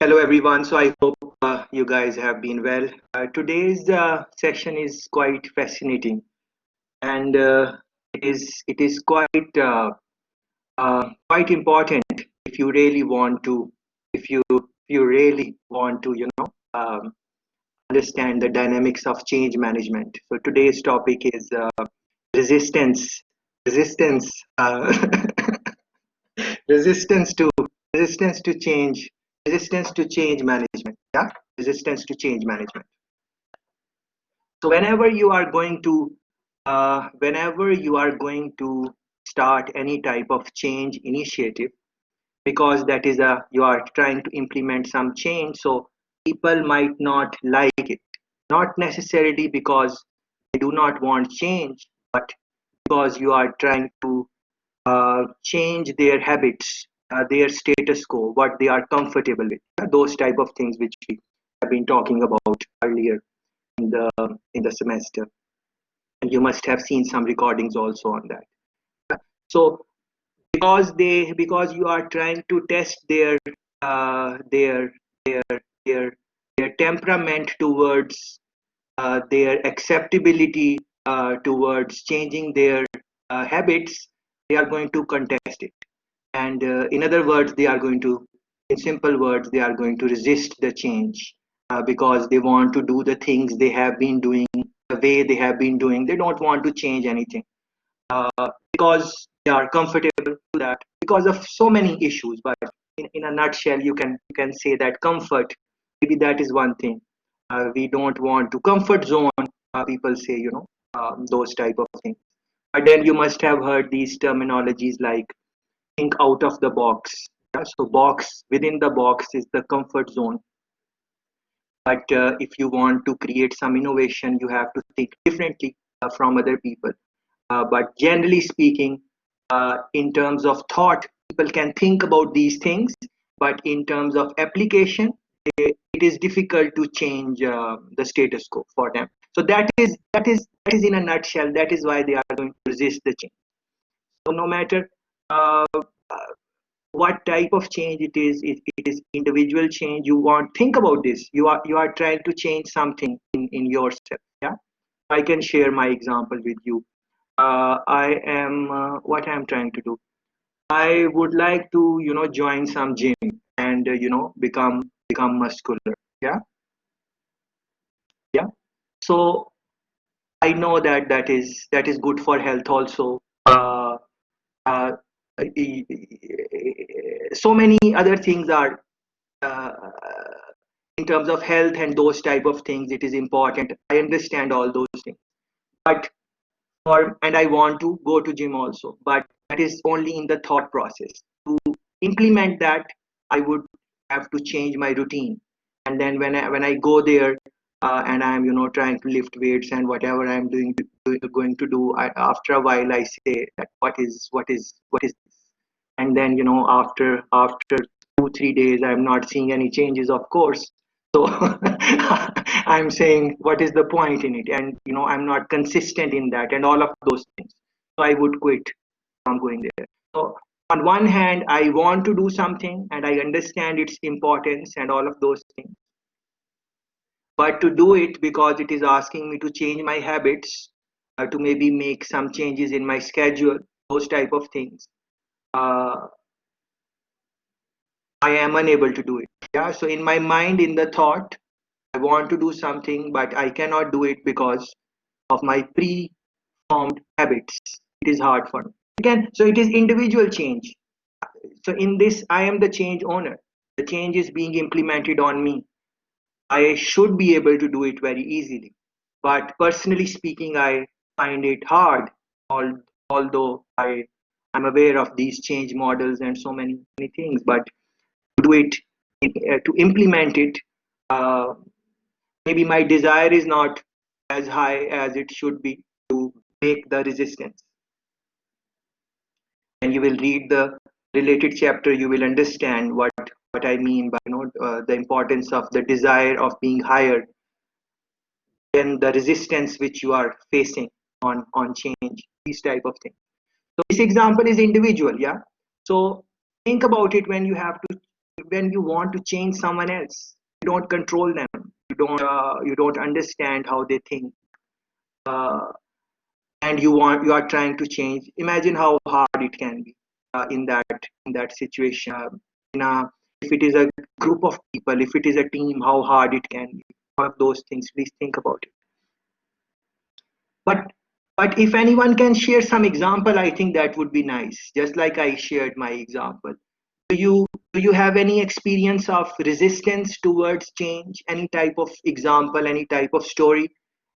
Hello everyone. So I hope you guys have been well. Today's session is quite fascinating, and it is quite important if you really want to if you really want to understand the dynamics of change management. So today's topic is resistance resistance resistance to resistance to change resistance to change management. Yeah, resistance to change management. So whenever you are going to start any type of change initiative, because that is a you are trying to implement some change, so people might not like it, not necessarily because they do not want change, but because you are trying to change their habits, their status quo, what they are comfortable with, those type of things which we have been talking about earlier in the semester, and you must have seen some recordings also on that. So because you are trying to test uh, their their their their temperament towards their acceptability towards changing their habits, they are going to contest it. And in other words, in simple words, they are going to resist the change because they want to do the things they have been doing the way they have been doing. They don't want to change anything because they are comfortable to that because of so many issues. But in a nutshell, you can say that comfort, maybe that is one thing. We don't want to comfort zone. People say, those type of things. But then you must have heard these terminologies like think out of the box. Yeah? So box within the box is the comfort zone. But if you want to create some innovation, you have to think differently from other people. But generally speaking, in terms of thought, people can think about these things, but in terms of application, it is difficult to change the status quo for them. So that is in a nutshell. That is why they are going to resist the change. So no matter uh, what type of change it is individual change you want. Think about this. You are trying to change something in yourself. Yeah, I can share my example with you. I am what I'm trying to do. I would like to join some gym and become muscular. Yeah, yeah. So I know that is good for health also. Uh, so many other things are uh, in terms of health and those type of things. It is important. I understand all those things, but and I want to go to gym also, but that is only in the thought process. To implement that, I would have to change my routine, and then when I go there and I'm trying to lift weights and whatever I'm going to do, after a while I say that what is this, and then after 2 3 days I'm not seeing any changes, of course. So I'm saying what is the point in it, and I'm not consistent in that and all of those things, so I would quit from going there. So on one hand, I want to do something and I understand its importance and all of those things, but to do it because it is asking me to change my habits, to maybe make some changes in my schedule, those type of things, uh, I am unable to do it. Yeah, so in my mind, in the thought, I want to do something, but I cannot do it because of my pre-formed habits. It is hard for me. Again, so it is individual change. So in this, I am the change owner. The change is being implemented on me. I should be able to do it very easily. But personally speaking, I find it hard, although I'm aware of these change models and so many things. But to do it, to implement it, uh, maybe my desire is not as high as it should be to make the resistance. And you will read the related chapter, you will understand what I mean by the importance of the desire of being higher than the resistance which you are facing on change, these type of things. So this example is individual. Yeah, so think about it. when you want to change someone else, you don't control them. You don't understand how they think, uh, and you are trying to change. Imagine how hard it can be in that situation. In a, if it is a group of people, if it is a team, how hard it can be. All of those things. Please think about it. But if anyone can share some example, I think that would be nice. Just like I shared my example. Do you have any experience of resistance towards change? Any type of example, any type of story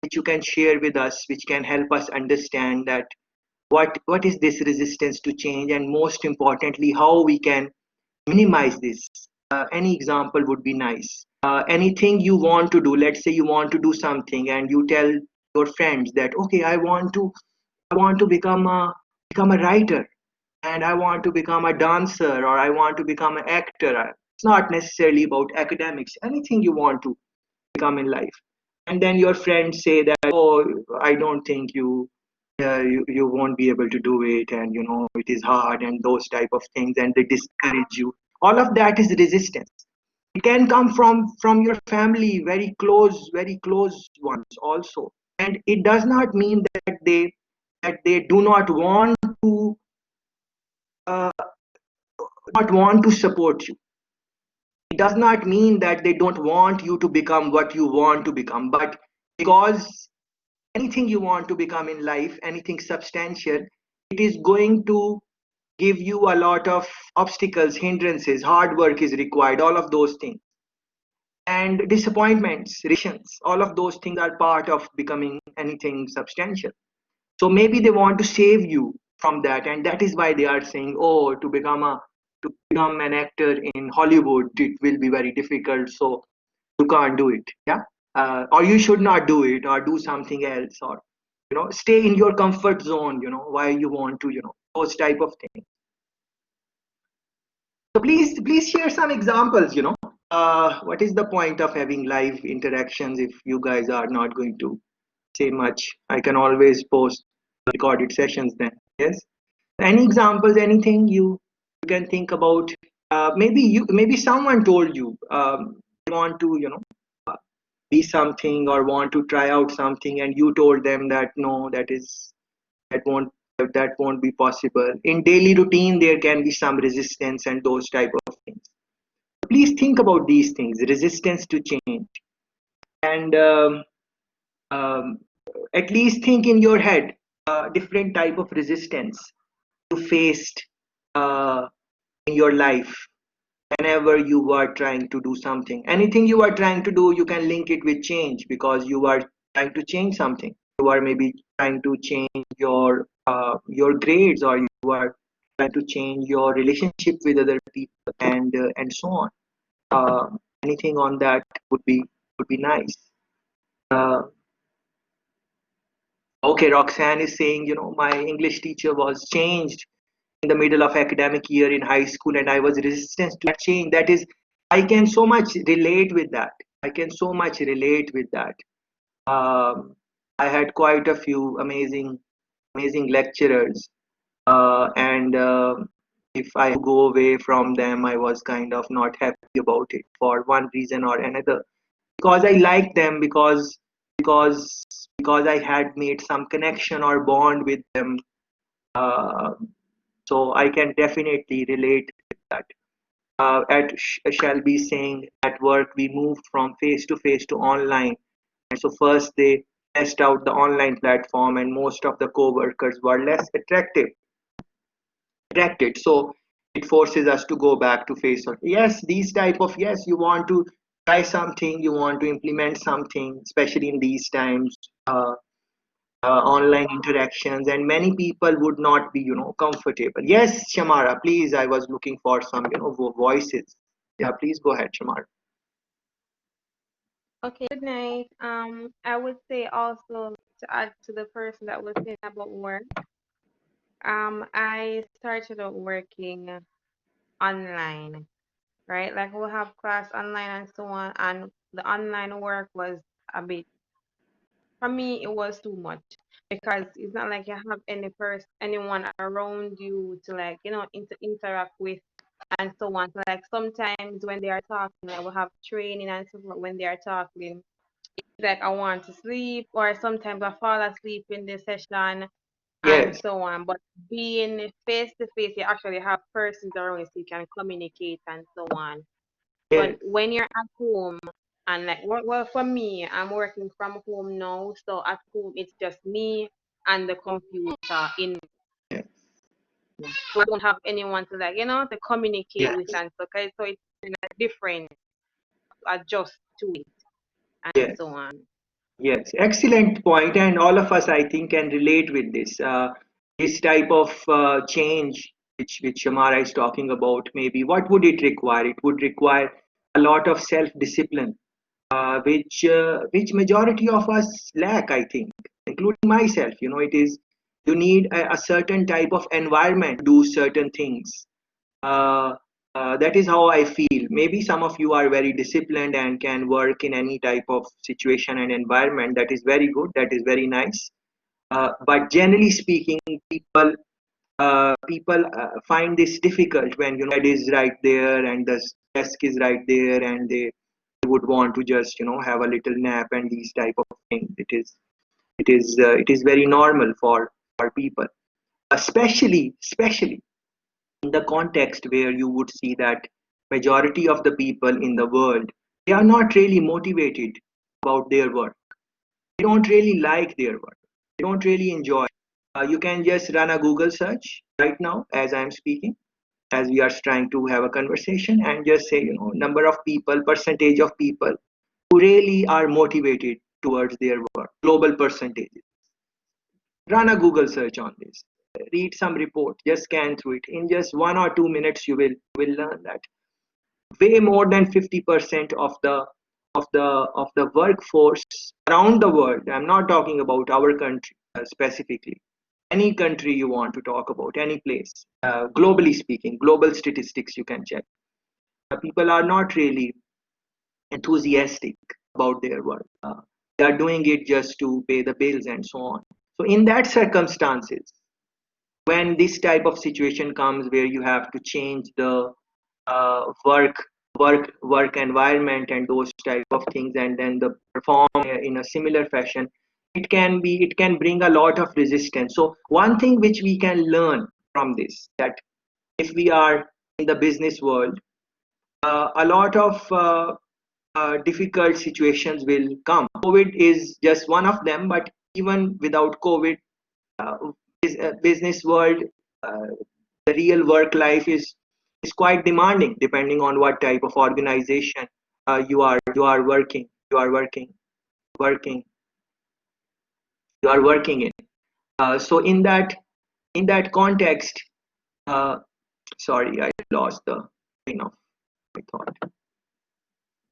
which you can share with us, which can help us understand that what is this resistance to change, and most importantly, how we can minimize this. Any example would be nice. Anything you want to do, let's say you want to do something and you tell your friends that, okay, I want to become a writer, and I want to become a dancer, or I want to become an actor. It's not necessarily about academics, anything you want to become in life. And then your friends say that, oh, I don't think you won't be able to do it, and it is hard, and those type of things, and they discourage you. All of that is resistance. It can come from your family, very close ones also. And it does not mean that they do uh, not want to support you. It does not mean that they don't want you to become what you want to become, but because anything you want to become in life, anything substantial, it is going to give you a lot of obstacles, hindrances, hard work is required, all of those things. And disappointments, rejections, all of those things are part of becoming anything substantial. So maybe they want to save you from that, and that is why they are saying, oh, to become an actor in Hollywood, it will be very difficult, so you can't do it. Yeah. Or you should not do it, or do something else, or stay in your comfort zone, why you want to, those type of things. So please share some examples. What is the point of having live interactions if you guys are not going to say much? I can always post recorded sessions then. Yes. Any examples? Anything you can think about? Maybe someone told you they want to be something, or want to try out something, and you told them that no, that won't that won't be possible. In daily routine, there can be some resistance and those type of things. Please think about these things: resistance to change, and um, at least think in your head different type of resistance you faced uh, in your life whenever you were trying to do something. Anything you are trying to do, you can link it with change, because you are trying to change something. You are maybe trying to change your grades, or you are trying to change your relationship with other people, and so on. uh, Anything on that would be nice. uh, okay, Roxanne is saying, my English teacher was changed in the middle of academic year in high school, and I was resistant to that change. That is, I can so much relate with that. I can so much relate with that. um, I had quite a few amazing lecturers, and if I go away from them, I was kind of not happy about it for one reason or another, because I liked them, because I had made some connection or bond with them. uh, so I can definitely relate with that. Shelby saying, at work we moved from face to face to online, and so first they test out the online platform, and most of the co-workers were less attracted. So it forces us to go back to face. Yes, these type of, yes, you want to try something, you want to implement something, especially in these times. Online interactions, and many people would not be comfortable. Yes, Shamara, please, I was looking for some voices. Yeah, please go ahead, Shamara. Okay, good night. I would say also to add to the person that was saying about work. I started out working online, right? Like we'll have class online and so on, and the online work was a bit, for me, it was too much because it's not like you have anyone around you to like, interact with. and so on. So like sometimes when they are talking, like we have training and stuff like when they are talking, like I want to sleep, or sometimes I fall asleep in the session and Yes, so on. But being face to face, you actually have persons around you so you can communicate and so on. yes, But when you're at home, and like, well, for me, I'm working from home now, so at home it's just me and the computer in. yes, So I don't have anyone to like, to communicate yes, with and so, okay, so it's kind of different to adjust to it and yes. so on. Yes, excellent point, and all of us, I think, can relate with this. This type of change, which Shamara is talking about, maybe what would it require? It would require a lot of self-discipline, which majority of us lack, I think, including myself. It is you need a certain type of environment to do certain things. uh, that is how I feel. Maybe some of you are very disciplined and can work in any type of situation and environment. That is very good. That is very nice. But generally speaking, people find this difficult when bed is right there and the desk is right there, and they would want to just have a little nap and these type of things. It is very normal for people, especially in the context where you would see that majority of the people in the world, they are not really motivated about their work. They don't really like their work. They don't really enjoy. You can just run a Google search right now as I'm speaking, as we are trying to have a conversation, and just say, number of people, percentage of people who really are motivated towards their work, global percentages. Run a Google search on this. Read some report, just scan through it. In just 1 or 2 minutes, you will learn that way more than 50% of the workforce around the world. I'm not talking about our country specifically. Any country you want to talk about, any place, globally speaking, global statistics you can check. People are not really enthusiastic about their work. They are doing it just to pay the bills and so on. So in that circumstances, when this type of situation comes where you have to change the work environment and those type of things, and then the perform in a similar fashion, it can bring a lot of resistance. So one thing which we can learn from this, that if we are in the business world, a lot of difficult situations will come. COVID is just one of them, but even without COVID, uh, business world, uh, the real work life is quite demanding, depending on what type of organization you are working you are working in. So in that context, uh, sorry, I lost the train of my thought,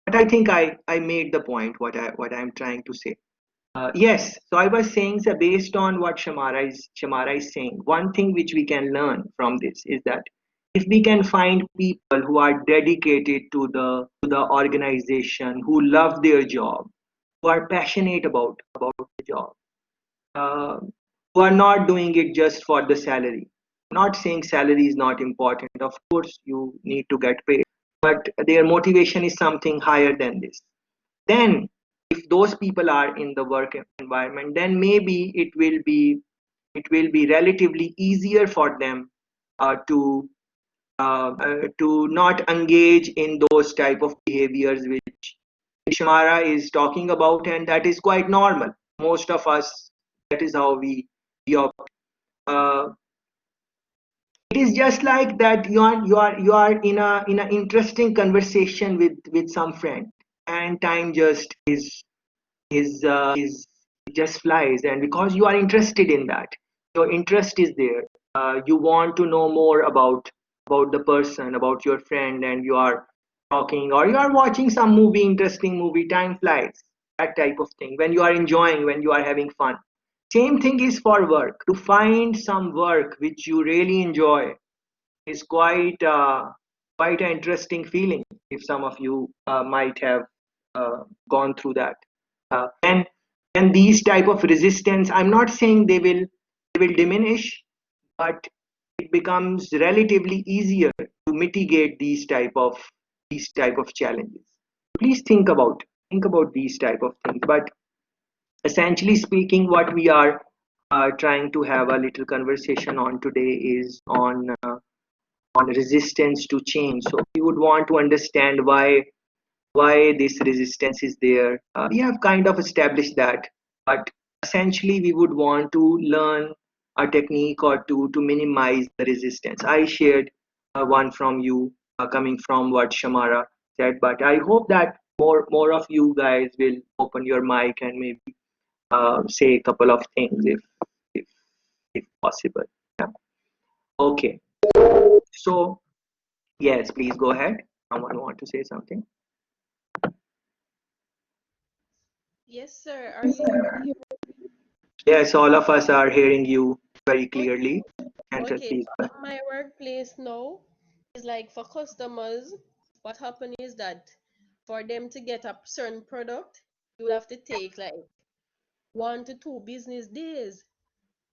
but I think I made the point what I'm trying to say. Yes, so I was saying, so based on what Shamara is saying, one thing which we can learn from this is that if we can find people who are dedicated to the organization, who love their job, who are passionate about the job, uh, who are not doing it just for the salary. Not saying salary is not important. Of course, you need to get paid, but their motivation is something higher than this. Then if those people are in the work environment, then maybe it will be relatively easier for them to not engage in those type of behaviors which Shamara is talking about, and that is quite normal. Most of us, that is how we operate. Uh, it is just like that you are in a interesting conversation with some friend, and time just is it just flies, and because you are interested in that, your interest is there. You want to know more about the person, about your friend, and you are talking, or you are watching some movie, interesting movie. Time flies, that type of thing, when you are enjoying, when you are having fun. Same thing is for work. To find some work which you really enjoy is quite an interesting feeling. If some of you might have gone through that, then these type of resistance, I'm not saying they will diminish, but it becomes relatively easier to mitigate these type of challenges. Please think about these type of things. But essentially speaking, what we are trying to have a little conversation on today is on resistance to change. So we would want to understand why this resistance is there. We have kind of established that, but essentially we would want to learn a technique or two to minimize the resistance. I shared one from you, coming from what Shamara said, but I hope that more of you guys will open your mic and maybe say a couple of things if if possible. Yeah. Okay. So yes, please go ahead. Someone want to say something? Yes, sir. Are you able to hear? Yes, all of us are hearing you very clearly. And Okay, please. so at my workplace now is like for customers, what happened is that for them to get a certain product, you will have to take like 1 to 2 business days.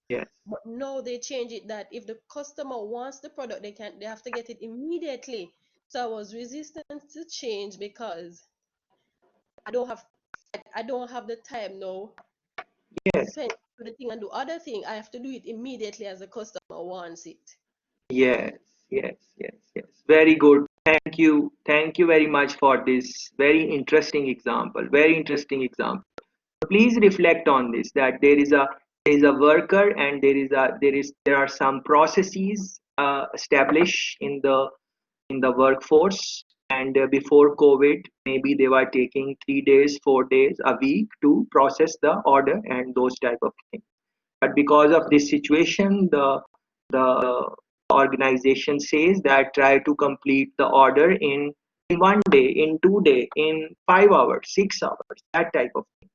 Yes, But now they change it that if the customer wants the product, they have to get it immediately. So I was resistant to change because I don't have I don't have the time now to yes, spend do the thing and do other thing. I have to do it immediately as the customer wants it. yes, yes. Very good. Thank you. Thank you very much for this very interesting example. Very interesting example. Please reflect on this, that there is a worker and there are some processes established in the workforce, and before COVID maybe they were taking 3 days 4 days a week to process the order and those type of things. But because of this situation, the organization says that try to complete the order in 1 day, in 2 day, in 5 hours, 6 hours, that type of thing.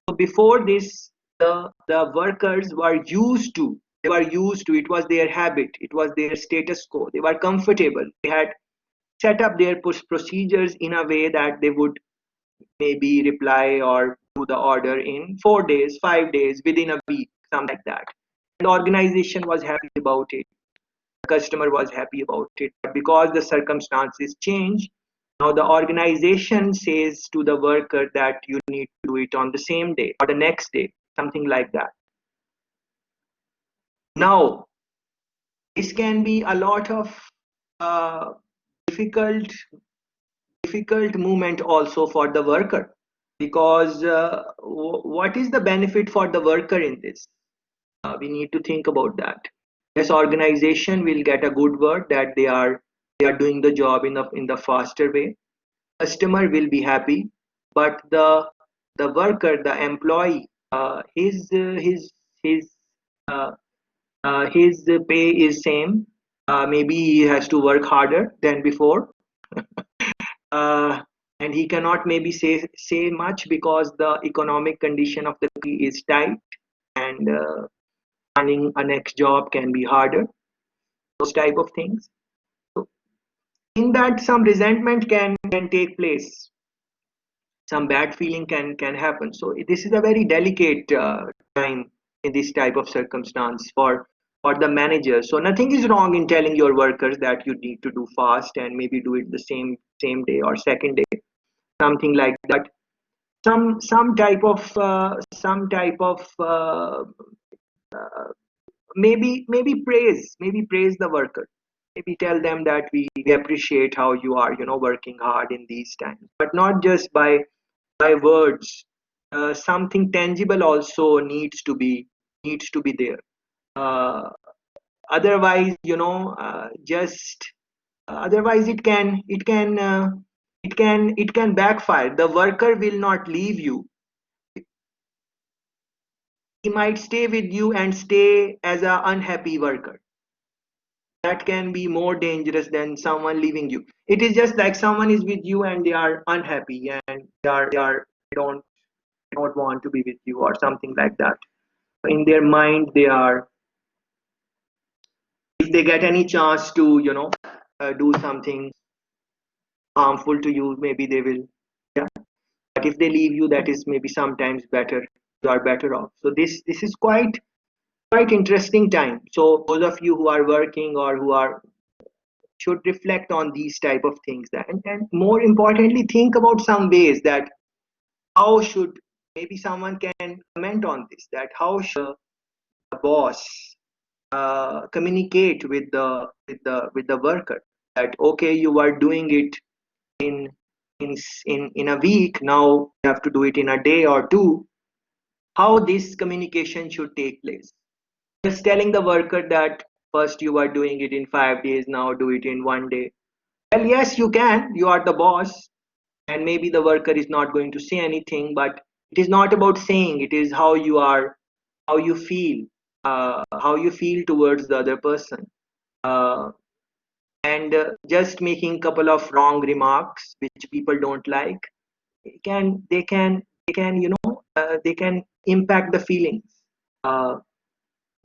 So before this, the workers were used to, it was their habit, it was their status quo, they were comfortable, they had set up their procedures in a way that they would maybe reply or do the order in 4 days, 5 days, within a week, something like that. And the organization was happy about it. The customer was happy about it. But because the circumstances change, now the organization says to the worker that you need to do it on the same day or the next day, something like that. Now, this can be a lot of uh, difficult difficult moment also for the worker, because what is the benefit for the worker in this? We need to think about that. This organization will get a good word that they are doing the job in the faster way. Customer will be happy, but the worker, the employee, uh, his pay is same. Maybe he has to work harder than before, uh, and he cannot maybe say much because the economic condition of the country is tight, and finding a next job can be harder. Those type of things. So in that, some resentment can take place, some bad feeling can happen. So this is a very delicate time in this type of circumstance for the manager. So nothing is wrong in telling your workers that you need to do fast and maybe do it the same day or second day, something like that. Some type of uh, maybe praise the worker, maybe tell them that we appreciate how you are working hard in these times, but not just by words. Something tangible also needs to be there. uh, Otherwise, just otherwise it can backfire. The worker will not leave you. He might stay with you and stay as a unhappy worker. That can be more dangerous than someone leaving you. It is just like someone is with you and they are unhappy and they don't want to be with you or something like that. In their mind, they are, if they get any chance to do something harmful to you, maybe they will. Yeah. But if they leave you, that is maybe sometimes better. You are better off. So this is quite quite interesting time. So those of you who are working or who are should reflect on these type of things, and more importantly think about some ways that how should, maybe someone can comment on this, that how should the boss communicate with the worker, that okay, you are doing it in in a week, now you have to do it in a day or two. How this communication should take place? Just telling the worker that first you are doing it in 5 days, now do it in one day. Well, yes, you can, you are the boss, and maybe the worker is not going to say anything, but it is not about saying, it is how you are, how you feel, how you feel towards the other person. uh, and just making couple of wrong remarks which people don't like, they can they can impact the feelings. uh,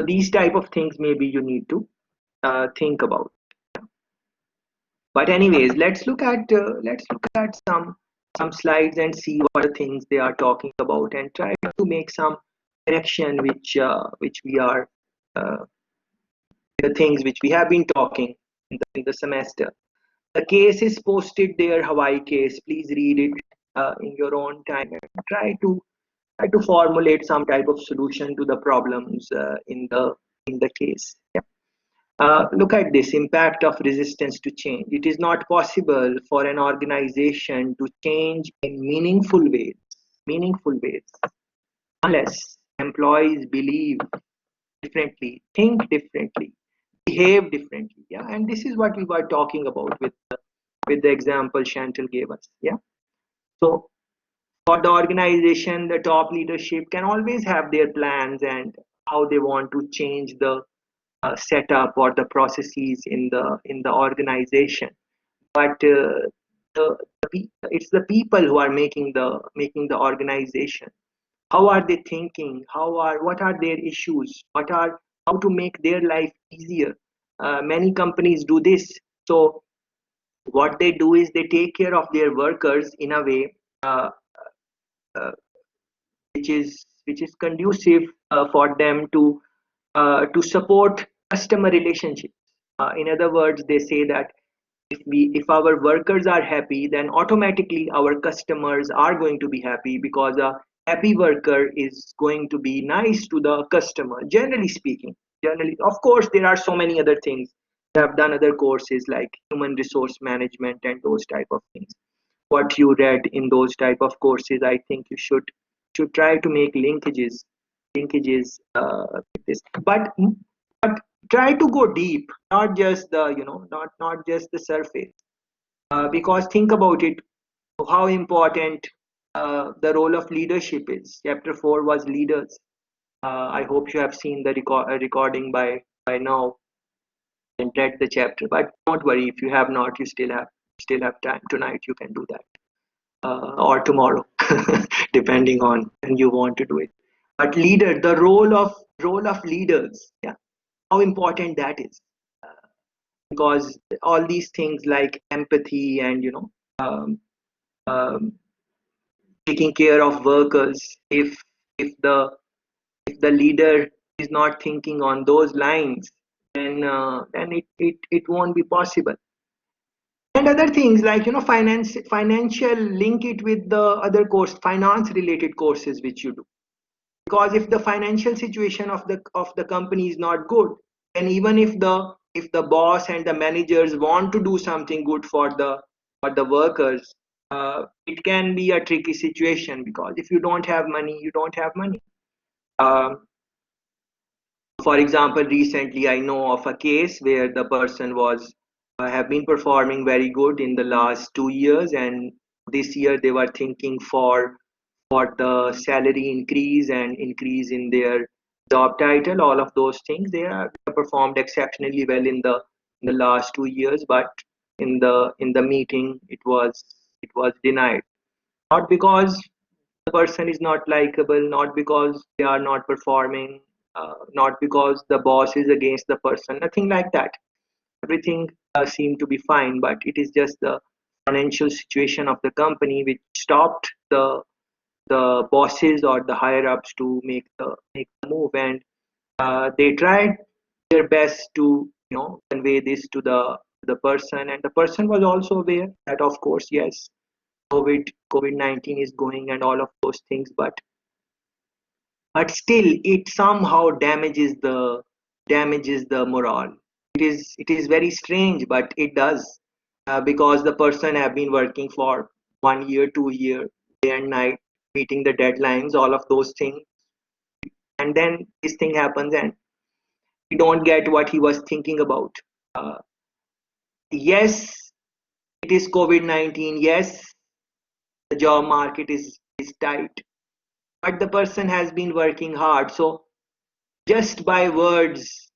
these type of things maybe you need to think about. But anyways, let's look at some slides and see what are things they are talking about, and try to make some correction which we are uh, the things which we have been talking in the semester. The case is posted there, Hawaii case. Please read it in your own time and try to formulate some type of solution to the problems in the case. Yeah. Look at this impact of resistance to change. It is not possible for an organization to change in meaningful ways, unless employees believe differently, think differently, behave differently. Yeah, and this is what we were talking about with the example Chantal gave us. Yeah. So for the organization, the top leadership can always have their plans and how they want to change the setup or the processes in the organization. But it's the people who are making the organization. How are they thinking? What are their issues? How to make their life easier? Many companies do this. So what they do is they take care of their workers in a way uh, uh, which is conducive for them to support customer relationships. In other words, they say that if our workers are happy, then automatically our customers are going to be happy, because a happy worker is going to be nice to the customer. Generally speaking, generally, of course, there are so many other things. I have done other courses like human resource management and those type of things. What you read in those type of courses, I think you should try to make linkages with this, but try to go deep, not just the not just the surface. Because think about it, how important the role of leadership is. Chapter 4 was leaders. I hope you have seen the recording by now and read the chapter, but don't worry, if you have not, you still have time. Tonight you can do that, or tomorrow, depending on when you want to do it. But leader, the role of leaders, yeah, how important that is. Because all these things like empathy and um, um, taking care of workers, if the if the leader is not thinking on those lines, then it won't be possible. And other things like financial, link it with the other finance related courses which you do. Because if the financial situation of the company is not good, then even if the boss and the managers want to do something good for the workers, it can be a tricky situation, because if you don't have money, you don't have money. um, for example, recently I know of a case where the person was have been performing very good in the last 2 years, and this year they were thinking for the salary increase and increase in their job title, all of those things. They have performed exceptionally well in the last 2 years, but in the meeting it was denied. Not because the person is not likable, not because they are not performing, not because the boss is against the person, nothing like that. Everything seemed to be fine, but it is just the financial situation of the company which stopped the bosses or the higher ups to make the move. And They tried their best to convey this to the person, and the person was also aware that of course yes, COVID-19 is going and all of those things, but still it somehow damages the morale. It is very strange, but it does, because the person have been working for 1 year, 2 year, day and night, meeting the deadlines, all of those things, and then this thing happens and we don't get what he was thinking about. Uh, yes, it is COVID-19. Yes, the job market is tight, but the person has been working hard. So just by words,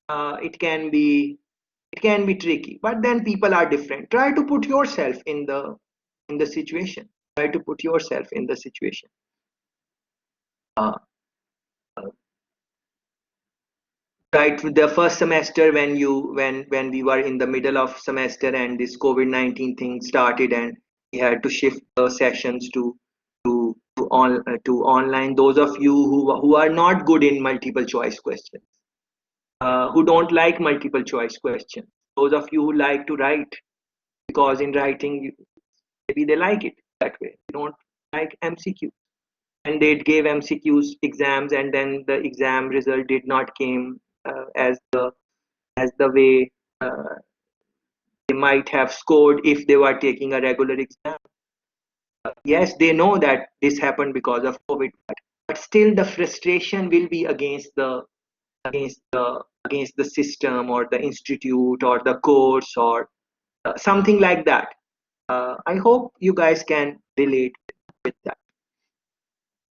it can be tricky. But then people are different. Try to put yourself in the situation. Try to put yourself in the situation. Uh, uh, right with the first semester, when we were in the middle of semester and this COVID-19 thing started and we had to shift the sessions to online. Those of you who are not good in multiple choice questions, who don't like multiple choice questions, those of you who like to write, because in writing maybe they like it that way, they don't like MCQ, and they gave MCQs exams, and then the exam result did not came as the way they might have scored if they were taking a regular exam. Yes, they know that this happened because of COVID, but still the frustration will be against the system or the institute or the course or something like that. I hope you guys can relate with that.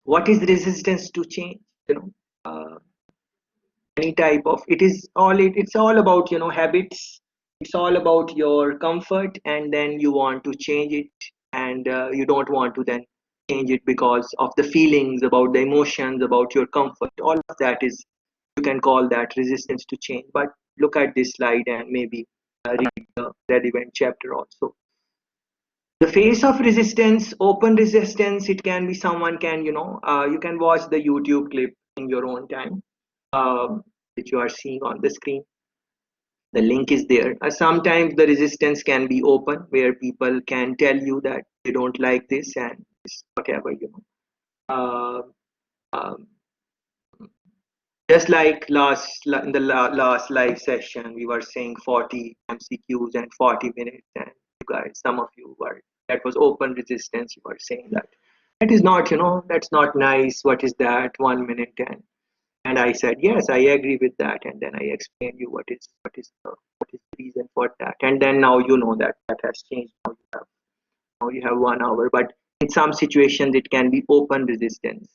What is resistance to change? Uh, any type of it's all about habits. It's all about your comfort, and then you want to change it, and you don't want to then change it because of the feelings, about the emotions, about your comfort. All of that is, you can call that resistance to change. But look at this slide and maybe read the relevant chapter also. The face of resistance, open resistance, it can be someone can you can watch the YouTube clip in your own time, which you are seeing on the screen. The link is there. Sometimes the resistance can be open, where people can tell you that they don't like this and this, whatever. Uh, um, just like in the last live session, we were saying 40 MCQs and 40 minutes, and you guys, some of you were, that was open resistance. You were saying that is not, that's not nice. What is that? 1 minute, and I said yes, I agree with that, and then I explained you what is the reason for that, and then now you know that that has changed. Now you have 1 hour, but in some situations it can be open resistance.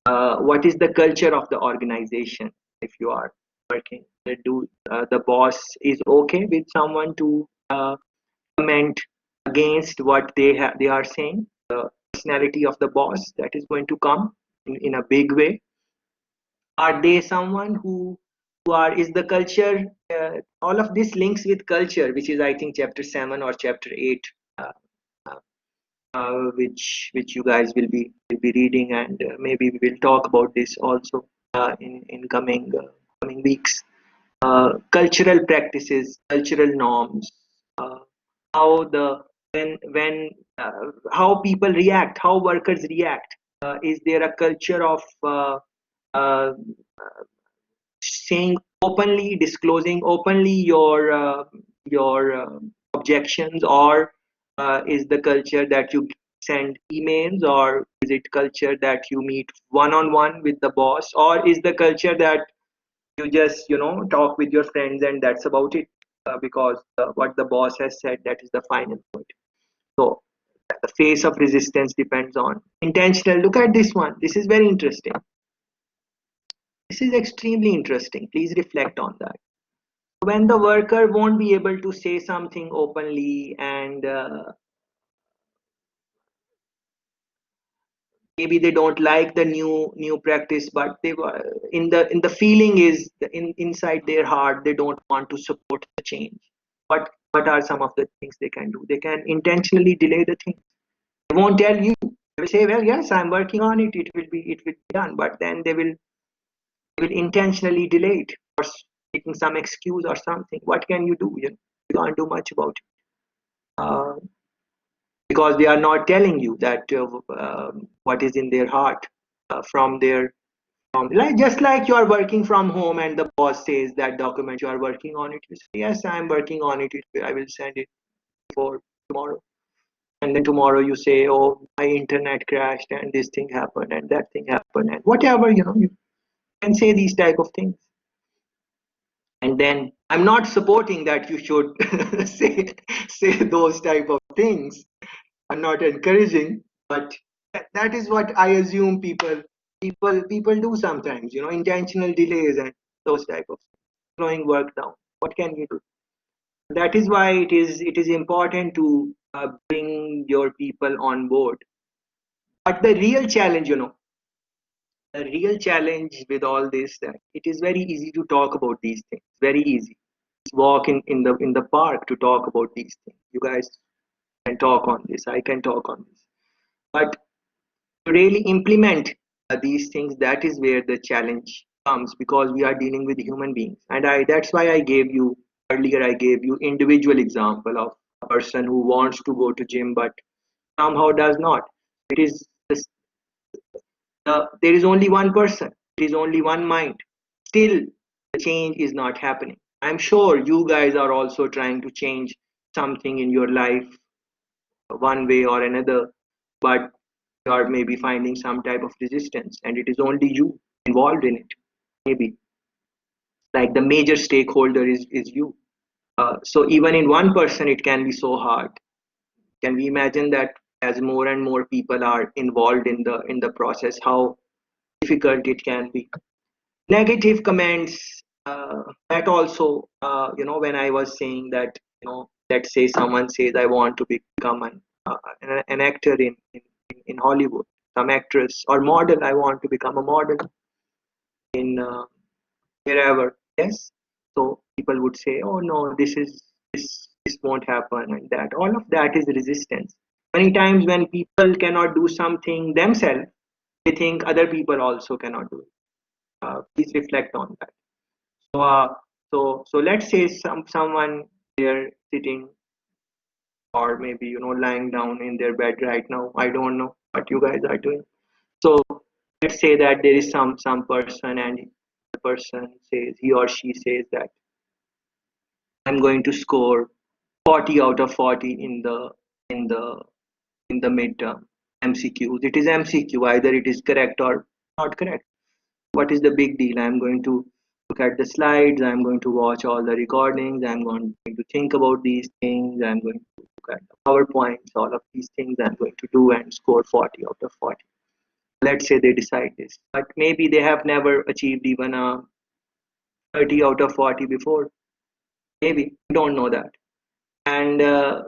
What is the culture of the organization? If you are working, the boss is okay with someone to comment against what they are saying? The personality of the boss that is going to come in a big way. Are they someone who are is the culture? All of this links with culture, which is I think chapter 7 or chapter 8. Uh, uh, which you guys will be reading, and maybe we will talk about this also in coming weeks. Cultural practices, cultural norms, uh, how the when how people react, how workers react. Is there a culture of uh, saying openly, disclosing openly your objections, or is the culture that you send emails, or is it culture that you meet one on one with the boss, or is the culture that you just talk with your friends and that's about it, because what the boss has said, that is the final point. So the face of resistance depends on intentional. Look at this one. This is very interesting. This is extremely interesting. Please reflect on that. When the worker won't be able to say something openly, and maybe they don't like the new practice, but they were in the feeling is inside their heart they don't want to support the change. What are some of the things they can do? They can intentionally delay the thing. They won't tell you. They will say, well, yes, I'm working on it, it will be done, but then they will You will intentionally delay it or taking some excuse or something. What can you do? You can't do much about it. Because they are not telling you that what is in their heart from their like just like you are working from home and the boss says that document you are working on it, you say yes, I am working on it, I will send it for tomorrow. And then tomorrow you say, oh, my internet crashed and this thing happened and that thing happened and whatever, you can say these type of things. And then I'm not supporting that you should say those type of things. I'm not encouraging, but that is what I assume people do sometimes. Intentional delays and those type of slowing work down. What can you do? That is why it is important to bring your people on board. But the real challenge with all this, that it is very easy to talk about these things. Very easy. Just walk in the park to talk about these things. You guys can talk on this. I can talk on this. But to really implement these things, that is where the challenge comes, because we are dealing with human beings. And that's why I gave you earlier, I gave you individual example of a person who wants to go to gym but somehow does not. It is there is only one person, there is only one mind. Still the change is not happening. I'm sure you guys are also trying to change something in your life one way or another, but you are maybe finding some type of resistance and it is only you involved in it. Maybe like the major stakeholder is you. So even in one person it can be so hard. Can we imagine that as more and more people are involved in the process, how difficult it can be? Negative comments, that also, when I was saying that, let's say someone says I want to become an actor in Hollywood, some actress or model, I want to become a model in wherever. Yes, so people would say, oh no, this won't happen, and that all of that is resistance. Many times when people cannot do something themselves, they think other people also cannot do it. Please reflect on that. So let's say someone, they're sitting or maybe lying down in their bed right now. I don't know what you guys are doing. So let's say that there is some person, and the person says, he or she says that I'm going to score 40 out of 40 in the in the midterm MCQs. It is MCQ, either it is correct or not correct. What is the big deal? I'm going to look at the slides, I'm going to watch all the recordings, I'm going to think about these things, I'm going to look at the PowerPoints, all of these things I'm going to do and score 40 out of 40. Let's say they decide this, but maybe they have never achieved even a 30 out of 40 before. Maybe we don't know that. And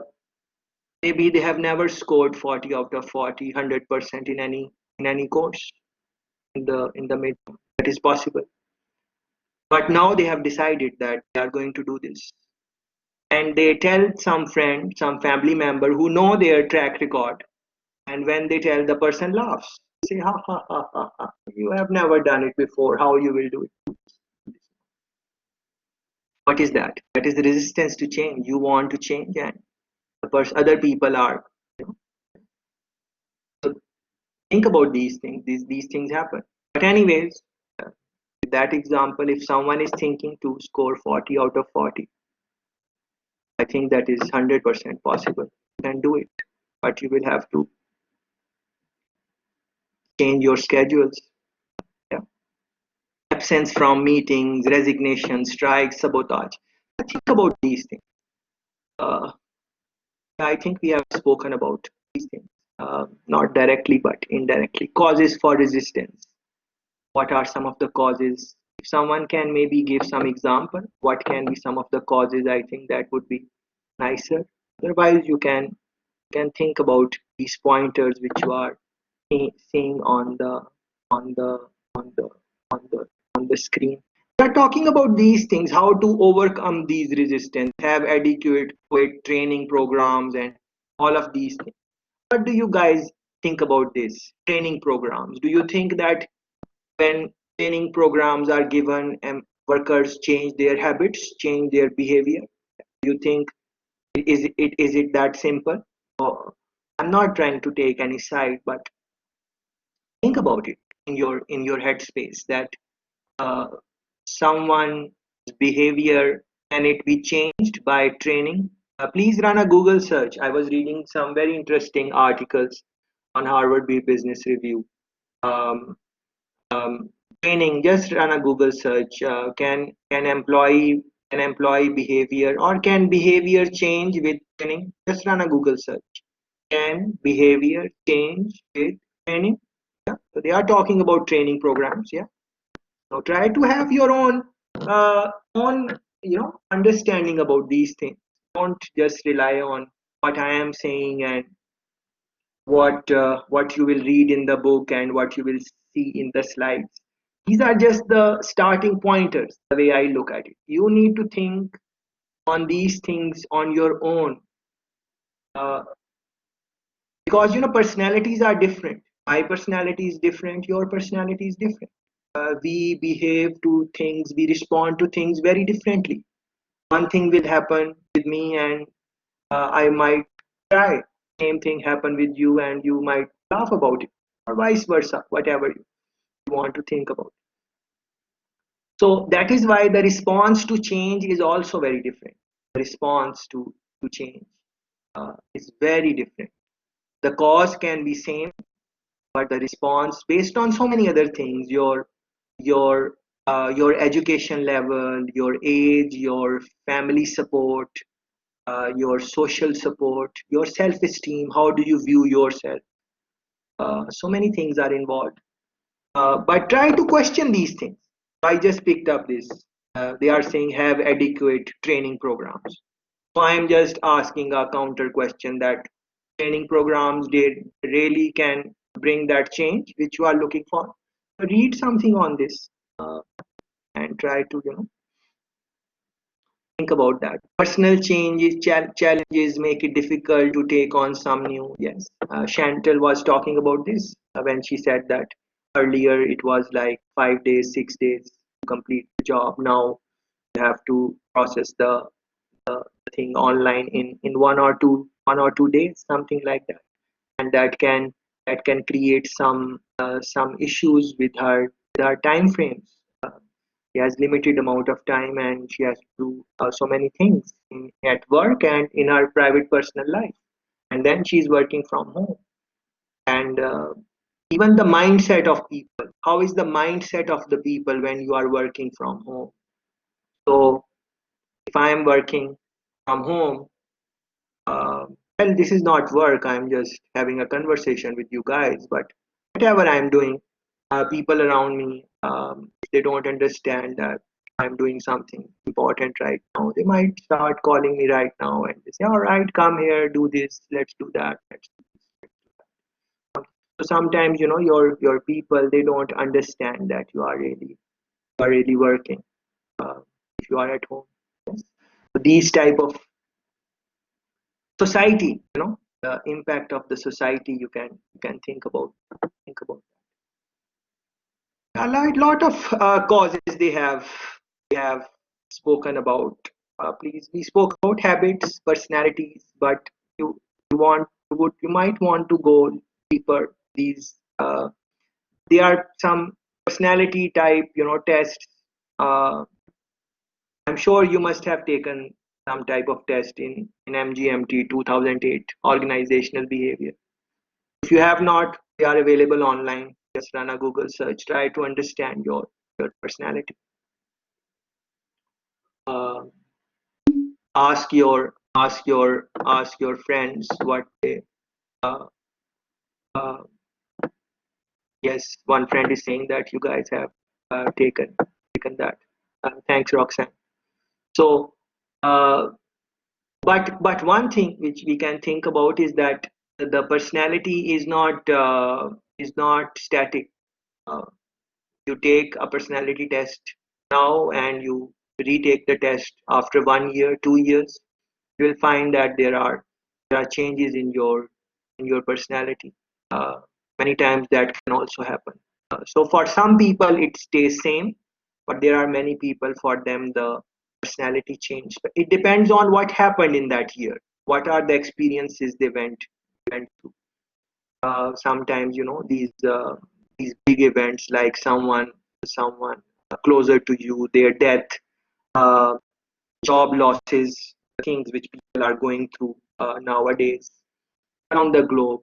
maybe they have never scored 40 out of 40, 100% in any course in the midterm. That is possible. But now they have decided that they are going to do this. And they tell some friend, some family member who know their track record. And when they tell, the person laughs. Say, ha ha ha ha ha. You have never done it before. How you will do it? What is that? That is the resistance to change. You want to change, and other people are. So think about these things. These things happen. But anyways, with that example, if someone is thinking to score 40 out of 40, I think that is 100% possible. You can do it, but you will have to change your schedules. Yeah. Absence from meetings, resignation, strikes, sabotage. Think about these things. Uh, I think we have spoken about these things, not directly but indirectly. Causes for resistance. What are some of the causes? If someone can maybe give some example, what can be some of the causes? I think that would be nicer. Otherwise, you can think about these pointers which you are seeing on the on the on the on the screen. We are talking about these things, how to overcome these resistance, have adequate training programs, and all of these things. What do you guys think about this training programs? Do you think that when training programs are given and workers change their habits, change their behavior? Do you think is it that simple? Or, I'm not trying to take any side, but think about it in your headspace that uh, someone's behavior, can it be changed by training? Please run a Google search. I was reading some very interesting articles on Harvard Business Review. Um, um, Training. Just run a Google search. Can employee behavior, or can behavior change with training? Just run a Google search. Can behavior change with training? Yeah. So they are talking about training programs. Yeah. So try to have your own understanding about these things. Don't just rely on what I am saying and what you will read in the book and what you will see in the slides. These are just the starting pointers. The way I look at it, you need to think on these things on your own, uh, because personalities are different. My personality is different. Your personality is different. We behave to things, we respond to things very differently. One thing will happen with me and I might cry. Same thing happen with you and you might laugh about it, or vice versa, whatever you want to think about. So that is why the response to change is also very different. The response to change is very different. The cause can be same, but the response based on so many other things, your your education level, your age, your family support, your social support, your self-esteem, how do you view yourself, so many things are involved, but try to question these things. I just picked up this, they are saying have adequate training programs. So I am just asking a counter question that training programs did really can bring that change which you are looking for. Read something on this, and try to think about that. Personal changes, challenges make it difficult to take on some new. Yes, Chantal was talking about this when she said that earlier it was like 5 days, 6 days to complete the job. Now you have to process the thing online in 1 or 2 days, something like that, and that can create some issues with her time frames. She has limited amount of time and she has to do so many things at work and in her private personal life, and then she's working from home. And even the mindset of people, how is the mindset of the people when you are working from home? So if I am working from home, well, this is not work. I'm just having a conversation with you guys. But whatever I'm doing, people around me, if they don't understand that I'm doing something important right now, they might start calling me right now and they say, "All right, come here, do this, let's do that." So sometimes, your people, they don't understand that you are really working, uh, if you are at home. Yes. So these type of society, the impact of the society, you can think about a lot of causes they have spoken about. Please, we spoke about habits, personalities, but you might want to go deeper. These there are some personality type tests. uh, I'm sure you must have taken some type of test in MGMT 2008, organizational behavior. If you have not, they are available online. Just run a Google search. Try to understand your personality. Uh, ask your friends what they. Uh, uh, yes, one friend is saying that you guys have taken that. Thanks, Roxanne. So, uh, but one thing which we can think about is that the personality is not static. Uh, you take a personality test now and you retake the test after 1 year, 2 years, you will find that there are changes in your personality. uh, Many times that can also happen. So for some people it stays same, but there are many people for them the personality change. But it depends on what happened in that year. What are the experiences they went through. Sometimes these big events like someone closer to you, their death, uh, job losses, things which people are going through nowadays around the globe.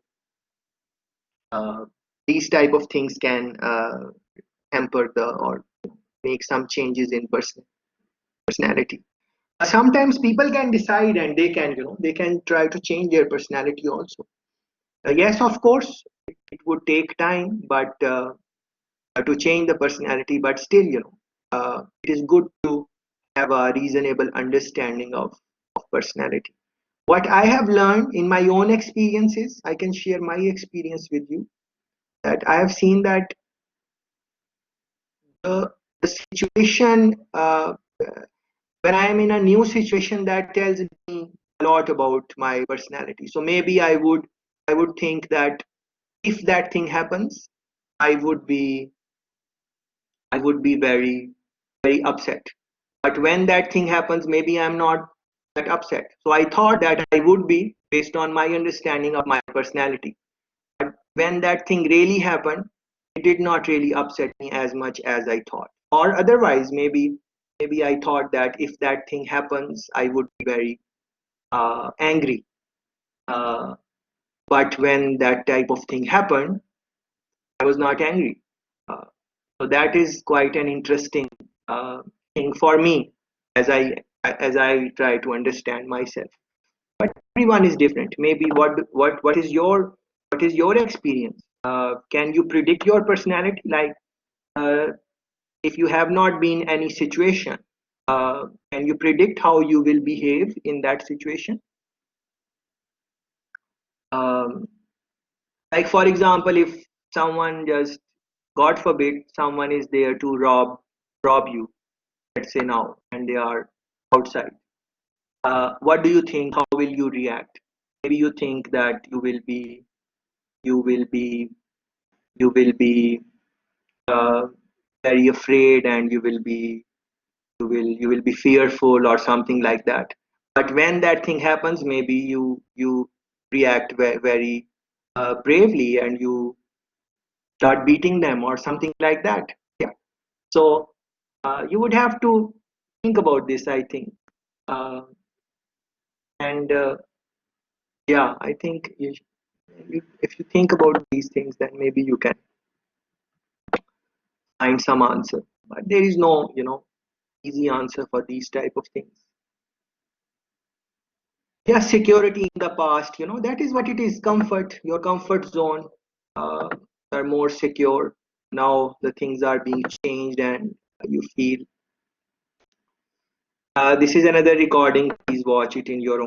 Uh, these type of things can hamper the or make some changes in personality. Sometimes people can decide and they can try to change their personality also. Yes, of course, it would take time, but to change the personality. But still, it is good to have a reasonable understanding of personality. What I have learned in my own experiences, I can share my experience with you. That I have seen that the situation when I am in a new situation, that tells me a lot about my personality. So maybe I would think that if that thing happens, I would be I would be very upset. But when that thing happens, maybe I'm not that upset. So I thought that I would be based on my understanding of my personality. But when that thing really happened, it did not really upset me as much as I thought. Or otherwise, maybe I thought that if that thing happens, I would be very angry. Uh, but when that type of thing happened, I was not angry. Uh, so that is quite an interesting uh, thing for me as I try to understand myself. But everyone is different. Maybe what is your experience? Can you predict your personality? Like uh, if you have not been in any situation, can you predict how you will behave in that situation? Um, like for example, if someone just, God forbid, someone is there to rob you, let's say now, and they are outside. What do you think? How will you react? Maybe you think that you will be you will be uh, very afraid, and you will be fearful or something like that. But when that thing happens, maybe you react very bravely, and you start beating them or something like that. Yeah. So you would have to think about this, I think. And yeah, I think if you think about these things, then maybe you can find some answer. But there is no easy answer for these type of things. Yeah, security in the past, that is what it is. Comfort, your comfort zone, uh, are more secure. Now the things are being changed, and you feel. This is another recording. Please watch it in your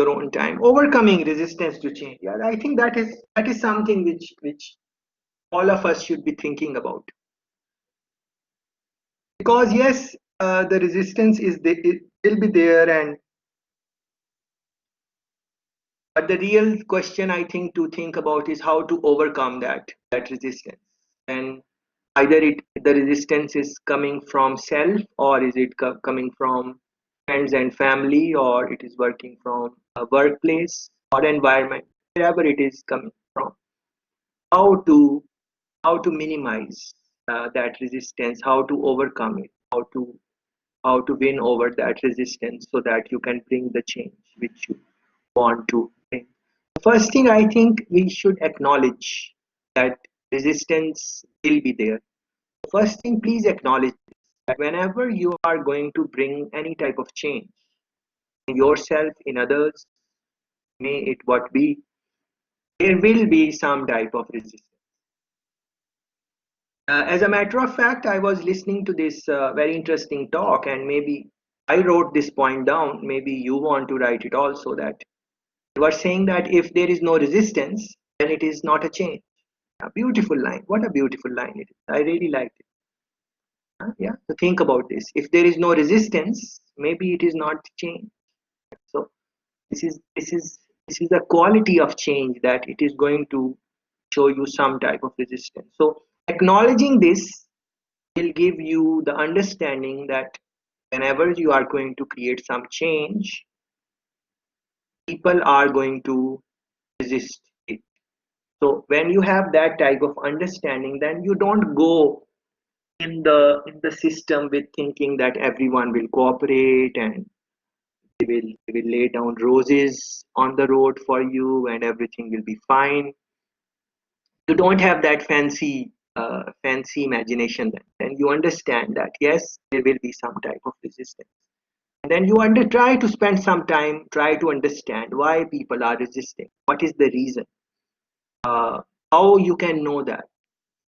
own time. Overcoming resistance to change. Yeah, I think that is something which all of us should be thinking about. Because yes, the resistance it will be there, and but the real question I think to think about is how to overcome that resistance. And either the resistance is coming from self, or is it coming from friends and family, or it is working from a workplace or environment, wherever it is coming from. How to minimize that resistance, how to overcome it, how to win over that resistance so that you can bring the change which you want to bring. First thing, I think we should acknowledge that resistance will be there. First thing, please acknowledge that whenever you are going to bring any type of change in yourself, in others, may it what be, there will be some type of resistance. As a matter of fact, I was listening to this very interesting talk, and maybe I wrote this point down. Maybe you want to write it also. That you are saying that if there is no resistance, then it is not a change. A beautiful line. What a beautiful line it is. I really liked it. Yeah. So think about this. If there is no resistance, maybe it is not change. So this is a quality of change, that it is going to show you some type of resistance. So Acknowledging this will give you the understanding that whenever you are going to create some change, people are going to resist it. So when you have that type of understanding, then you don't go in the system with thinking that everyone will cooperate and they will lay down roses on the road for you and everything will be fine. You don't have that fancy imagination. Then you understand that yes, there will be some type of resistance. And then you try to spend some time, try to understand why people are resisting. What is the reason? Uh, how you can know that?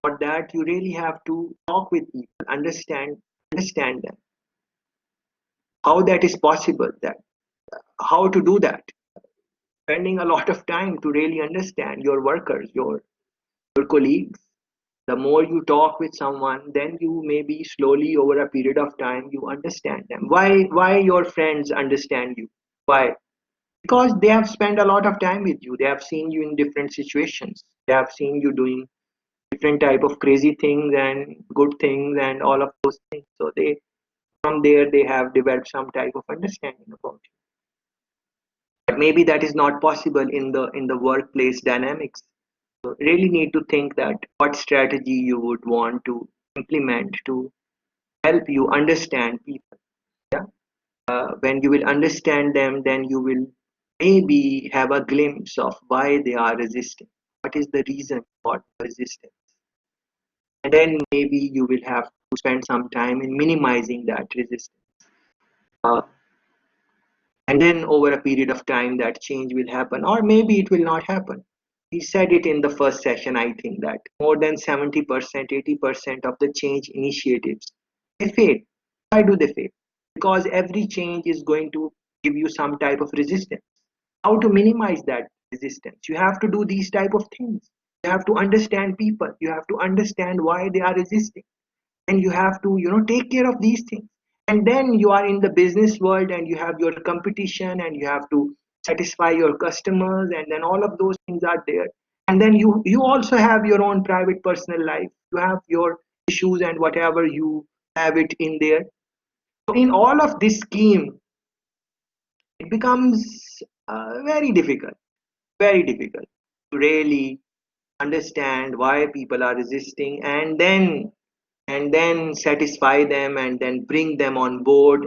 For that, you really have to talk with people, understand them. How that is possible? That how to do that? Spending a lot of time to really understand your workers, your colleagues. The more you talk with someone, then you maybe slowly over a period of time you understand them. Why your friends understand you? Why? Because they have spent a lot of time with you. They have seen you in different situations. They have seen you doing different type of crazy things and good things and all of those things. So they from there they have developed some type of understanding about you. But maybe that is not possible in the workplace dynamics. So really need to think that what strategy you would want to implement to help you understand people. Yeah. When you will understand them, then you will maybe have a glimpse of why they are resisting. What is the reason for resistance? And then maybe you will have to spend some time in minimizing that resistance. Uh, and then over a period of time, that change will happen, or maybe it will not happen. We said it in the first session, I think, that more than 70%, 80% of the change initiatives, they fail. Why do they fail? Because every change is going to give you some type of resistance. How to minimize that resistance? You have to do these type of things. You have to understand people. You have to understand why they are resisting. And you have to, take care of these things. And then you are in the business world and you have your competition and you have to satisfy your customers and then all of those things are there. And then you also have your own private personal life. You have your issues and whatever you have it in there. So in all of this scheme, it becomes very difficult to really understand why people are resisting and then satisfy them and then bring them on board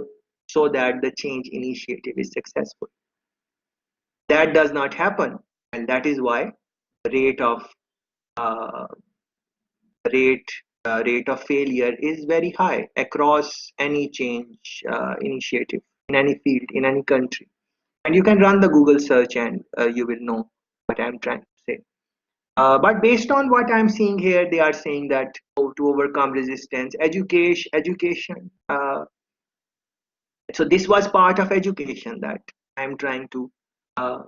so that the change initiative is successful. That does not happen, and that is why the uh, rate of failure is very high across any change initiative in any field in any country. And you can run the Google search and you will know what I'm trying to say. But based on what I'm seeing here, they are saying that to overcome resistance, education. So this was part of education that I'm trying to uh,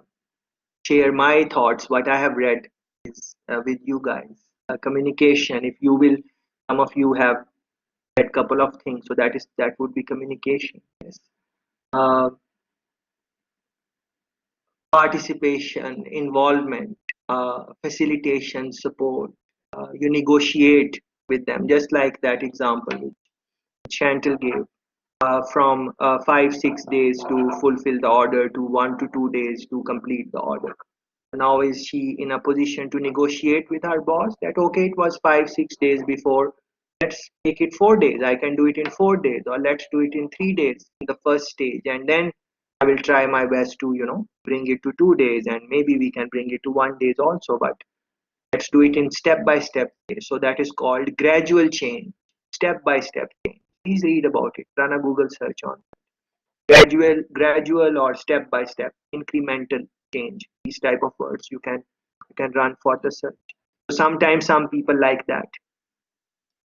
share my thoughts. What I have read is with you guys. Communication. If you will, some of you have read couple of things. So that would be communication. Yes. Uh, Participation, involvement, facilitation, support. You negotiate with them, just like that example which Chantal gave. From 5 6 days to fulfill the order to 1 to 2 days to complete the order. Now is she in a position to negotiate with her boss that okay, it was 5 6 days before, let's make it 4 days. I can do it in 4 days, or let's do it in 3 days in the first stage, and then I will try my best to bring it to 2 days, and maybe we can bring it to 1 days also. But let's do it in step by step. So that is called gradual change, step by step change. Please read about it. Run a Google search on gradual or step by step, incremental change. These type of words you can run for the search. So sometimes some people like that.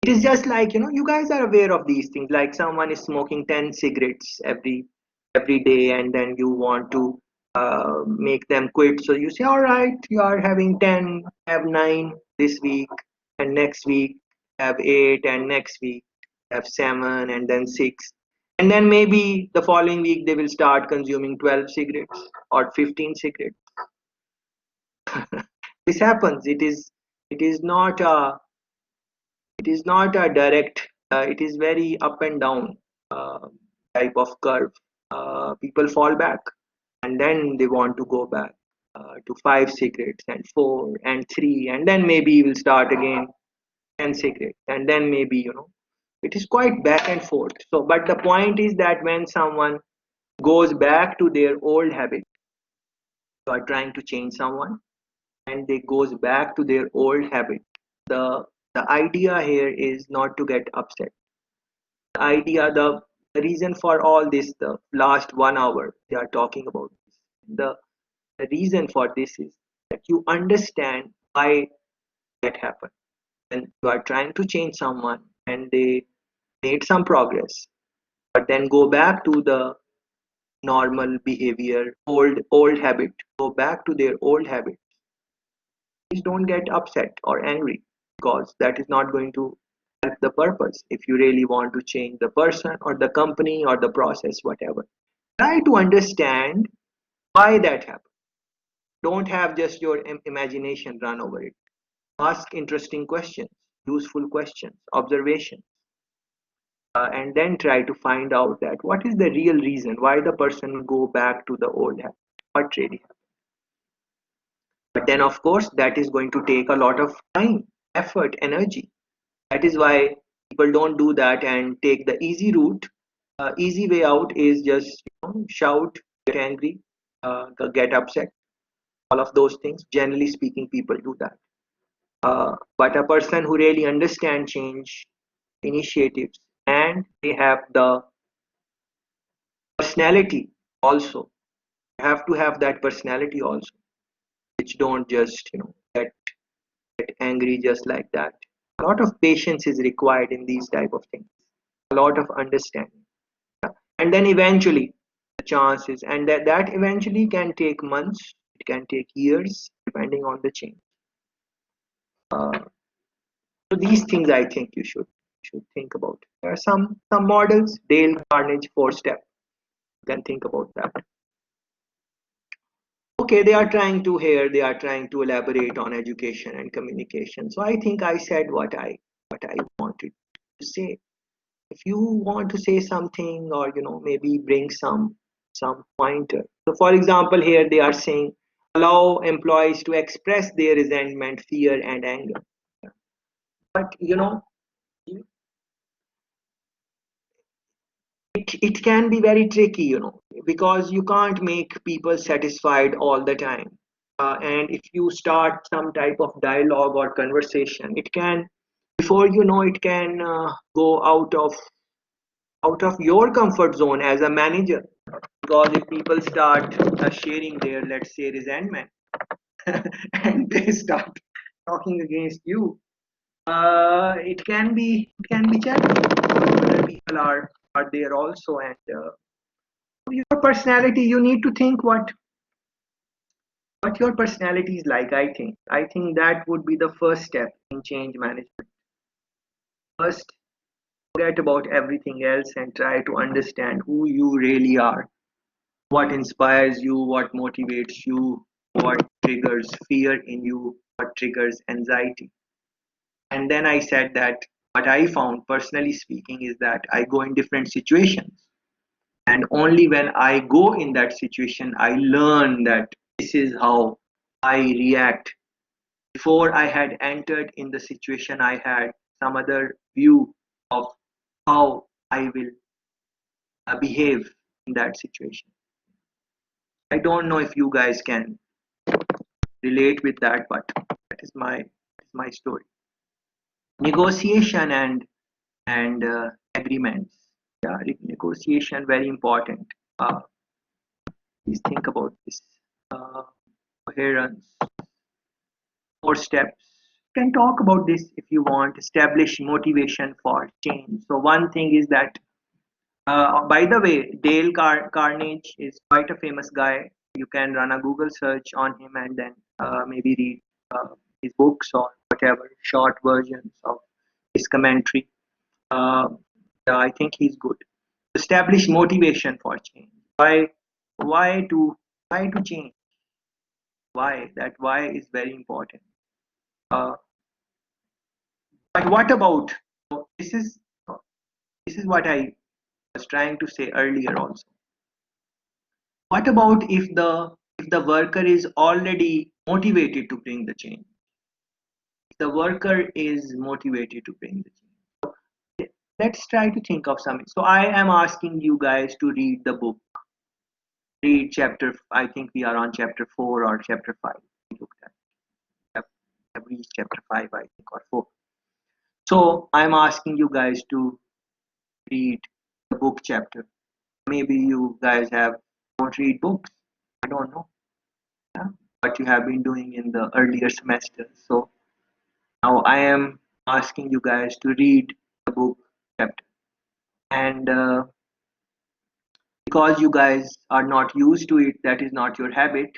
It is just like you guys are aware of these things. Like someone is smoking 10 cigarettes every day, and then you want to make them quit. So you say, all right, you are having 10, have 9 this week, and next week have 8, and next week have 7, and then 6. And then maybe the following week they will start consuming 12 cigarettes or 15 cigarettes. This happens. It is not a It is not a direct, it is very up and down uh, type of curve. People fall back and then they want to go back to 5 cigarettes and 4 and 3, and then maybe we'll start again 10 cigarettes, and then maybe, it is quite back and forth. So, but the point is that when someone goes back to their old habit, you are trying to change someone, and they goes back to their old habit. The the idea here is not to get upset. The reason for all this, the last 1 hour they are talking about this. The reason for this is that you understand why that happened. When you are trying to change someone and they made some progress, but then go back to the normal behavior, old habit, go back to their old habit. Please don't get upset or angry, because that is not going to help the purpose if you really want to change the person or the company or the process, whatever. Try to understand why that happened. Don't have just your imagination run over it. Ask interesting questions, useful questions, observations, and then try to find out that what is the real reason why the person will go back to the old habit, what really happened. But then, of course, that is going to take a lot of time, effort, energy. That is why people don't do that and take the easy route. Easy way out is just, shout, get angry, get upset, all of those things. Generally speaking, people do that. But a person who really understands change initiatives, and they have the personality also, you have to have that personality also, which don't just, get angry just like that. A lot of patience is required in these type of things, a lot of understanding. Yeah. And then eventually the chances, and that eventually can take months, it can take years, depending on the change. uh, so these things I think you should think about. There are some models, Dale Carnegie 4 step, you can think about that. Okay, they are trying to elaborate on education and communication. So I think I said what I wanted to say. If you want to say something, or maybe bring some pointer. So for example, here they are saying allow employees to express their resentment, fear, and anger. But it can be very tricky, because you can't make people satisfied all the time. And if you start some type of dialogue or conversation, it can, before you know, it can go out of your comfort zone as a manager. Because if people start sharing their, let's say, resentment, and they start talking against you, it can be challenging. Other people are there also, and your personality, you need to think what your personality is like. I think that would be the first step in change management. First, forget about everything else and try to understand who you really are, what inspires you, what motivates you, what triggers fear in you, what triggers anxiety. And then I said that what I found, personally speaking, is that I go in different situations, and only when I go in that situation I learn that this is how I react. Before I had entered in the situation, I had some other view of how I will behave in that situation. I don't know if you guys can relate with that, but that is my story. Negotiation and agreements. Yeah, negotiation very important. Uh, please think about this. Uh, Coherence, 4 steps. You can talk about this if you want. Establish motivation for change. So one thing is that, by the way, Dale Carnegie is quite a famous guy. You can run a Google search on him and then maybe read his books or whatever, short versions of his commentary. Uh, yeah, I think he's good. Establish motivation for change. Why to why to change? Why? That why is very important. Uh, But what about, this is what I was trying to say earlier also. What about if the worker is already motivated to bring the change? If the worker is motivated to bring the change. Let's try to think of something. So I am asking you guys to read the book. Read chapter, I think we are on chapter 4 or chapter 5. We looked at. Have reached chapter 5, I think, or 4. So I'm asking you guys to read the book chapter. Maybe you guys don't read books. I don't know, yeah, what you have been doing in the earlier semester. So now I am asking you guys to read the book chapter. And because you guys are not used to it, that is not your habit.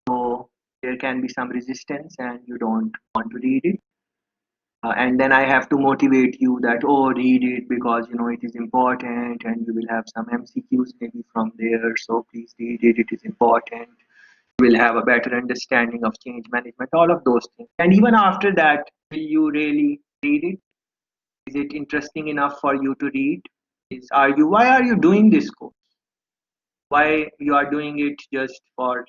So there can be some resistance and you don't want to read it. And then I have to motivate you that, oh, read it because you know it is important and you will have some MCQs maybe from there. So please read it, it is important. You will have a better understanding of change management, all of those things. And even after that, will you really read it? Is it interesting enough for you to read? Why are you doing this course? Why you are doing it just for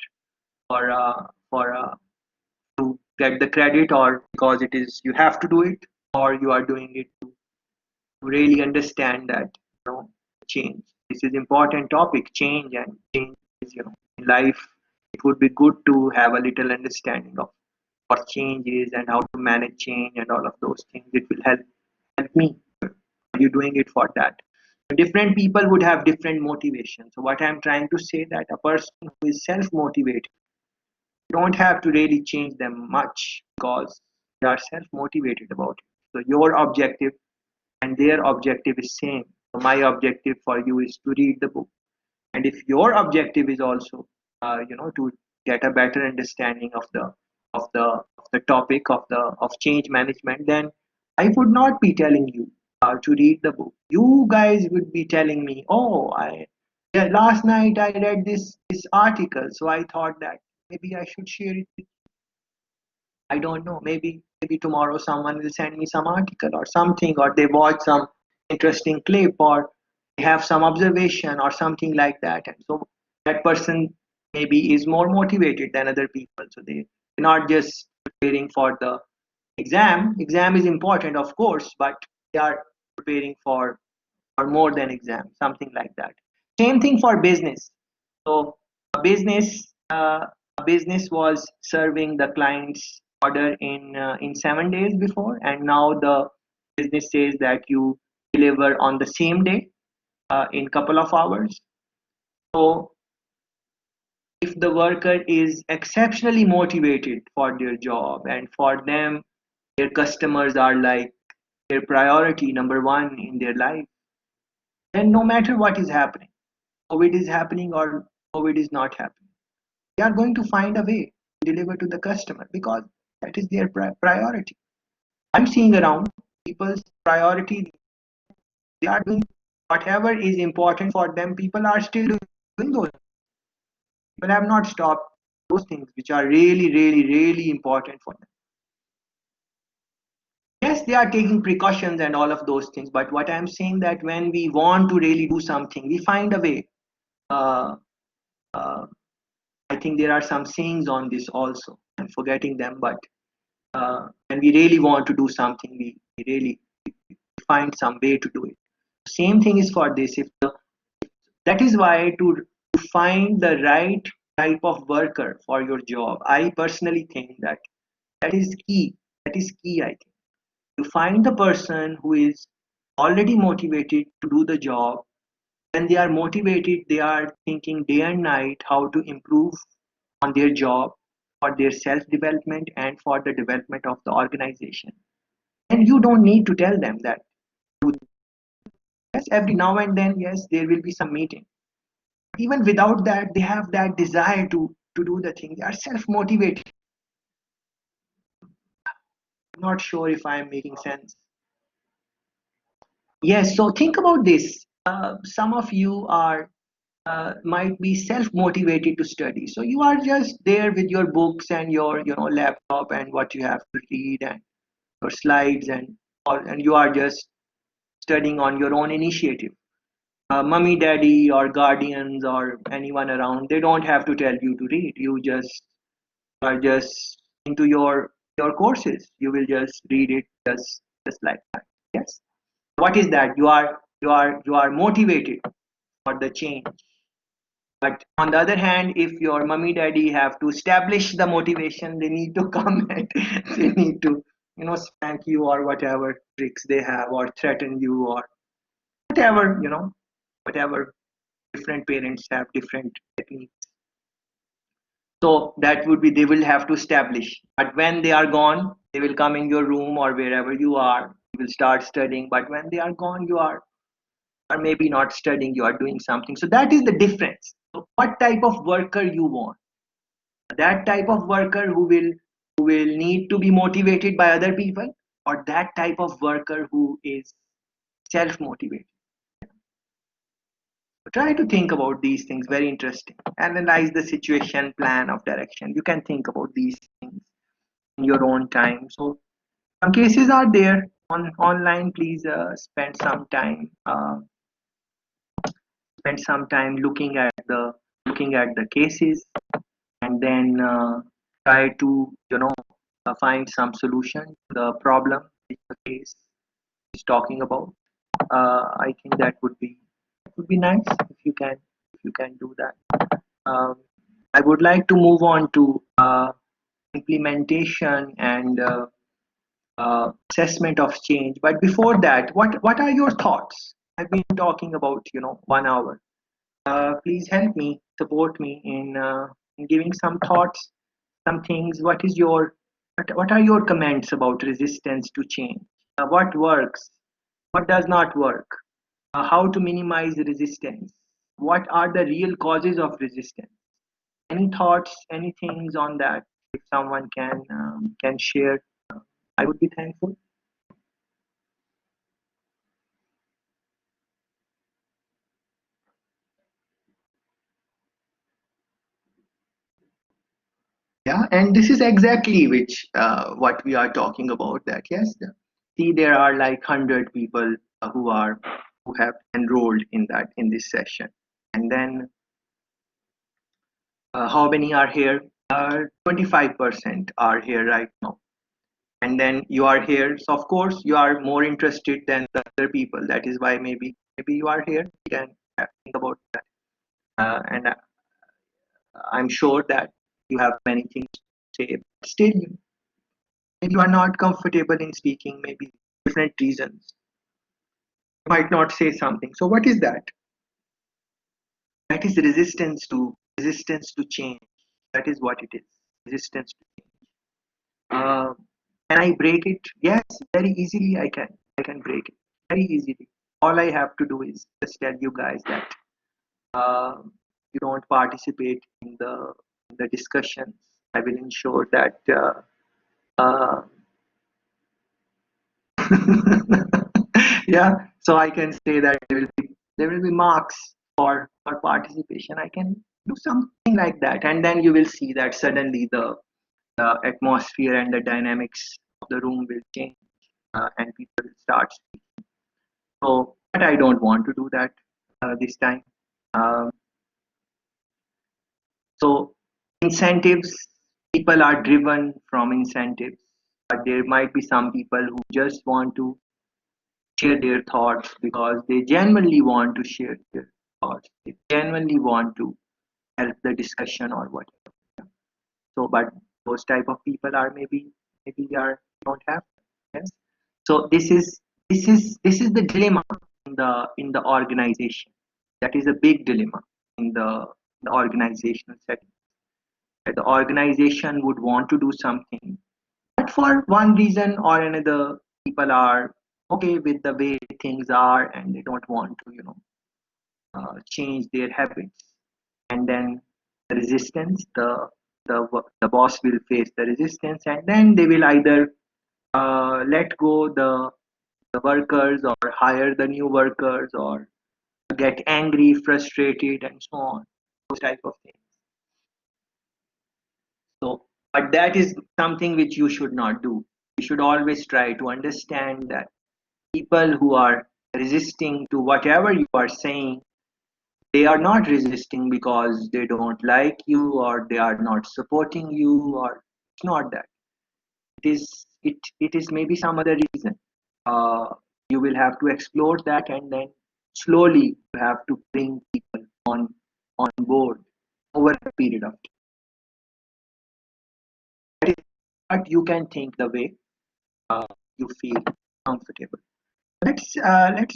to get the credit, or because it is you have to do it, or you are doing it to really understand that change. This is important topic, change, and change is in life. It would be good to have a little understanding of what change is and how to manage change and all of those things. It will help me. Are you doing it for that? Different people would have different motivations. So what I'm trying to say that a person who is self-motivated, you don't have to really change them much because they are self-motivated about it. So your objective and their objective is same. So my objective for you is to read the book, and if your objective is also to get a better understanding of the topic of change management, then I would not be telling you to read the book. You guys would be telling me, oh, I yeah, last night I read this article, so I thought that maybe I should share it. I don't know. Maybe tomorrow someone will send me some article or something, or they watch some interesting clip, or they have some observation or something like that. And so that person maybe is more motivated than other people. So they're not just preparing for the exam. Exam is important, of course, but they are preparing for more than exam, something like that. Same thing for business. So a business was serving the client's order in 7 days before, and now the business says that you deliver on the same day in couple of hours. So if the worker is exceptionally motivated for their job, and for them their customers are like their priority number one in their life, then no matter what is happening, COVID is happening or COVID is not happening, they are going to find a way to deliver to the customer because that is their priority. I'm seeing around people's priority, they are doing whatever is important for them. People are still doing those. People have not stopped those things which are really, really, really important for them. Yes, they are taking precautions and all of those things, but what I'm saying that when we want to really do something, we find a way. Uh, uh, I think there are some sayings on this also. I'm forgetting them, but when we really want to do something, we really find some way to do it. Same thing is for this. That is why to find the right type of worker for your job, I personally think that that is key. That is key, I think. You find the person who is already motivated to do the job. When they are motivated, they are thinking day and night how to improve on their job, for their self development and for the development of the organization. And you don't need to tell them that. Yes, every now and then, yes, there will be some meeting. Even without that, they have that desire to do the thing. They are self motivated. I'm not sure if I am making sense. Yes, so think about this. Some of you are might be self-motivated to study. So you are just there with your books and your laptop and what you have to read and your slides and and you are just studying on your own initiative. Mummy, daddy, or guardians, or anyone around, they don't have to tell you to read. You just are just into your courses. You will just read it just like that. Yes. What is that? You are motivated for the change. But on the other hand, if your mummy daddy have to establish the motivation, they need to come and they need to, spank you or whatever tricks they have, or threaten you, or whatever, whatever. Different parents have different techniques. So that would be, they will have to establish. But when they are gone, they will come in your room or wherever you are. You will start studying. But when they are gone, you are, or maybe not studying, you are doing something. So that is the difference. So what type of worker you want? That type of worker who will need to be motivated by other people, or that type of worker who is self motivated. Try to think about these things. Very interesting. Analyze the situation, plan of direction. You can think about these things in your own time. So some cases are there on online. Please spend some time looking at the cases, and then try to find some solution to the problem which the case is talking about. I think that would be nice if you can do that. Um, I would like to move on to implementation and assessment of change. But before that, what are your thoughts? I've been talking about 1 hour. Please help me, support me in giving some thoughts, some things. What are your comments about resistance to change? What works? What does not work? How to minimize resistance? What are the real causes of resistance? Any thoughts, any things on that? If someone can share, I would be thankful. Yeah, and this is exactly which what we are talking about. That yes, see, there are like 100 people who have enrolled in this session, and then how many are here? 25% are here right now, and then you are here. So of course you are more interested than the other people. That is why maybe you are here. You can think about that, and I'm sure that you have many things to say. But still, maybe you are not comfortable in speaking. Maybe different reasons. You might not say something. So what is that? That is resistance to change. That is what it is. Resistance to change. Uh, can I break it? Yes, very easily I can. I can break it very easily. All I have to do is just tell you guys that you don't participate in the discussions. I will ensure that. Yeah, so I can say that there will be marks for participation. I can do something like that, and then you will see that suddenly the atmosphere and the dynamics of the room will change, and people will start speaking. So, but I don't want to do that this time. Um, so incentives, people are driven from incentives, but there might be some people who just want to share their thoughts because they genuinely want to share their thoughts. They genuinely want to help the discussion or whatever. So, but those type of people are maybe are don't have. Yes. So this is the dilemma in the organization. That is a big dilemma in the organizational setting. That the organization would want to do something, but for one reason or another, people are okay with the way things are, and they don't want to, change their habits. And then the resistance, the boss will face the resistance, and then they will either let go the workers or hire the new workers or get angry, frustrated, and so on. Those type of things. So, but that is something which you should not do. You should always try to understand that people who are resisting to whatever you are saying, they are not resisting because they don't like you or they are not supporting you, or it's not that. It is maybe some other reason. uh, you will have to explore that, and then slowly you have to bring people on board over a period of time. That is what you can think the way uh, you feel comfortable. Let's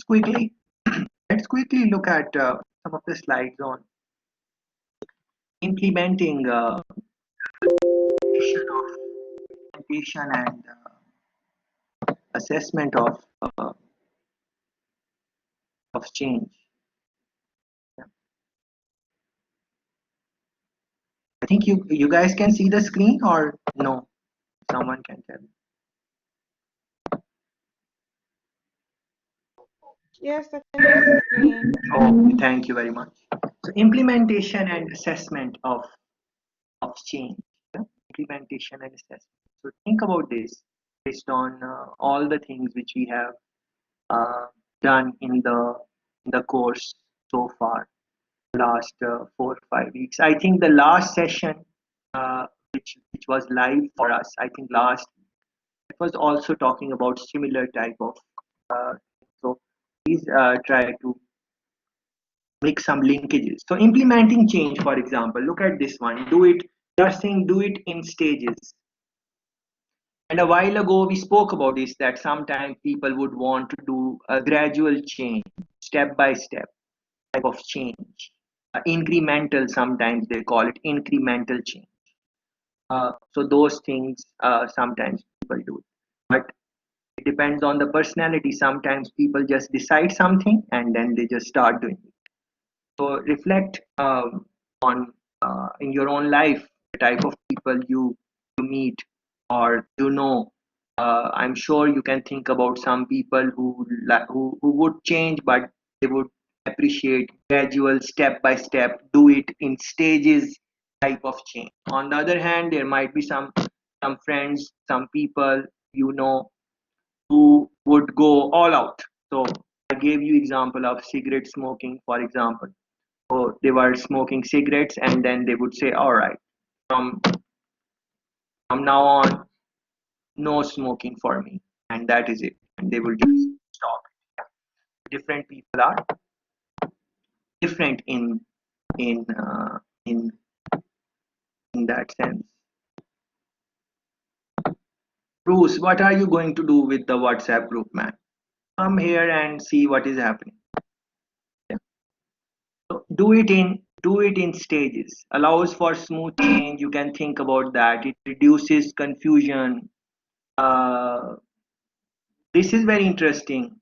quickly look at some of the slides on implementing implementation and assessment of change. I think you guys can see the screen, or no? Someone can tell me. Yes, I can see the screen. Oh, thank you very much. So implementation and assessment of change. Yeah? Implementation and assessment. So think about this based on all the things which we have uh, done in the course so far, last 4 or 5 weeks. I think the last session, which was live for us, I think last, it was also talking about similar type of. Uh, so please try to make some linkages. So implementing change, for example, look at this one. Do it. They are saying do it in stages. And a while ago we spoke about this, that sometimes people would want to do a gradual change, step by step type of change. Incremental, sometimes they call it incremental change. So those things sometimes people do. But it depends on the personality. Sometimes people just decide something and then they just start doing it. So reflect on in your own life the type of people you meet or you know. I'm sure you can think about some people who would change, but they would appreciate gradual, step by step, do it in stages type of change. On the other hand, there might be some friends, some people you know who would go all out. So I gave you example of cigarette smoking, for example. So they were smoking cigarettes, and then they would say, "All right, from from now on, no smoking for me," and that is it. And they will just stop. Different people are different in uh, in in that sense. Bruce, what are you going to do with the WhatsApp group, man? Come here and see what is happening. Yeah. So do it in stages. Allows for smooth change. You can think about that. It reduces confusion. Uh, this is very interesting.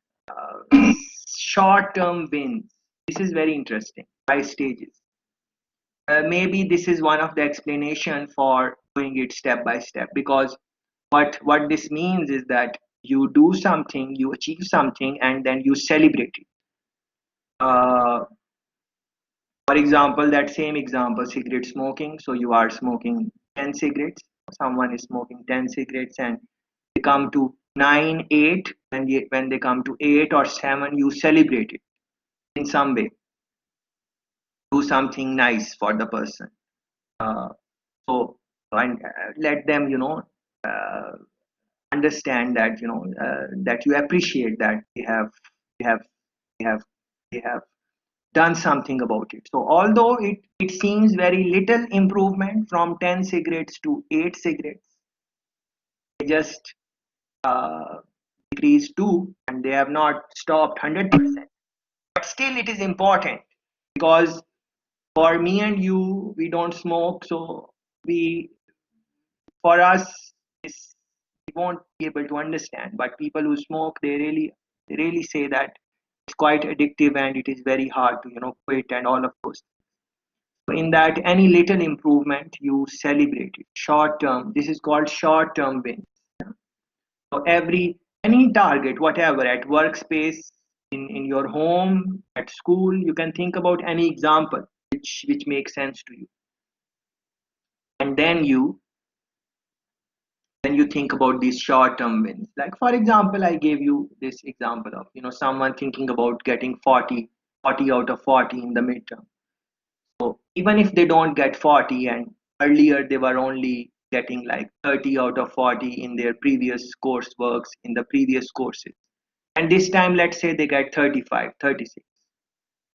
Short-term wins. This is very interesting. 5 stages. Maybe this is one of the explanation for doing it step by step, because what this means is that you do something, you achieve something, and then you celebrate it. Uh, for example, that same example, cigarette smoking. So you are smoking 10 cigarettes. Someone is smoking 10 cigarettes, and they come to 9, 8, and when they come to 8 or 7, you celebrate it in some way. Do something nice for the person. Uh, so and let them, uh, understand that that you appreciate that they have they have they have done something about it. So although it seems very little improvement from 10 cigarettes to 8 cigarettes, they just uh, decreased 2, and they have not stopped 100%. But still it is important, because for me and you, we don't smoke, so we for us is we won't be able to understand. But people who smoke, they really say that it's quite addictive and it is very hard to quit and all of those. So in that, any little improvement you celebrate it. Short term, this is called short term wins. So any target, whatever, at workspace, in your home, at school, you can think about any example which makes sense to you, and then you then you think about these short-term wins. Like for example, I gave you this example of someone thinking about getting 40 out of 40 in the midterm. So even if they don't get 40, and earlier they were only getting like 30 out of 40 in their previous courseworks, in the previous courses, and this time let's say they get 35, 36,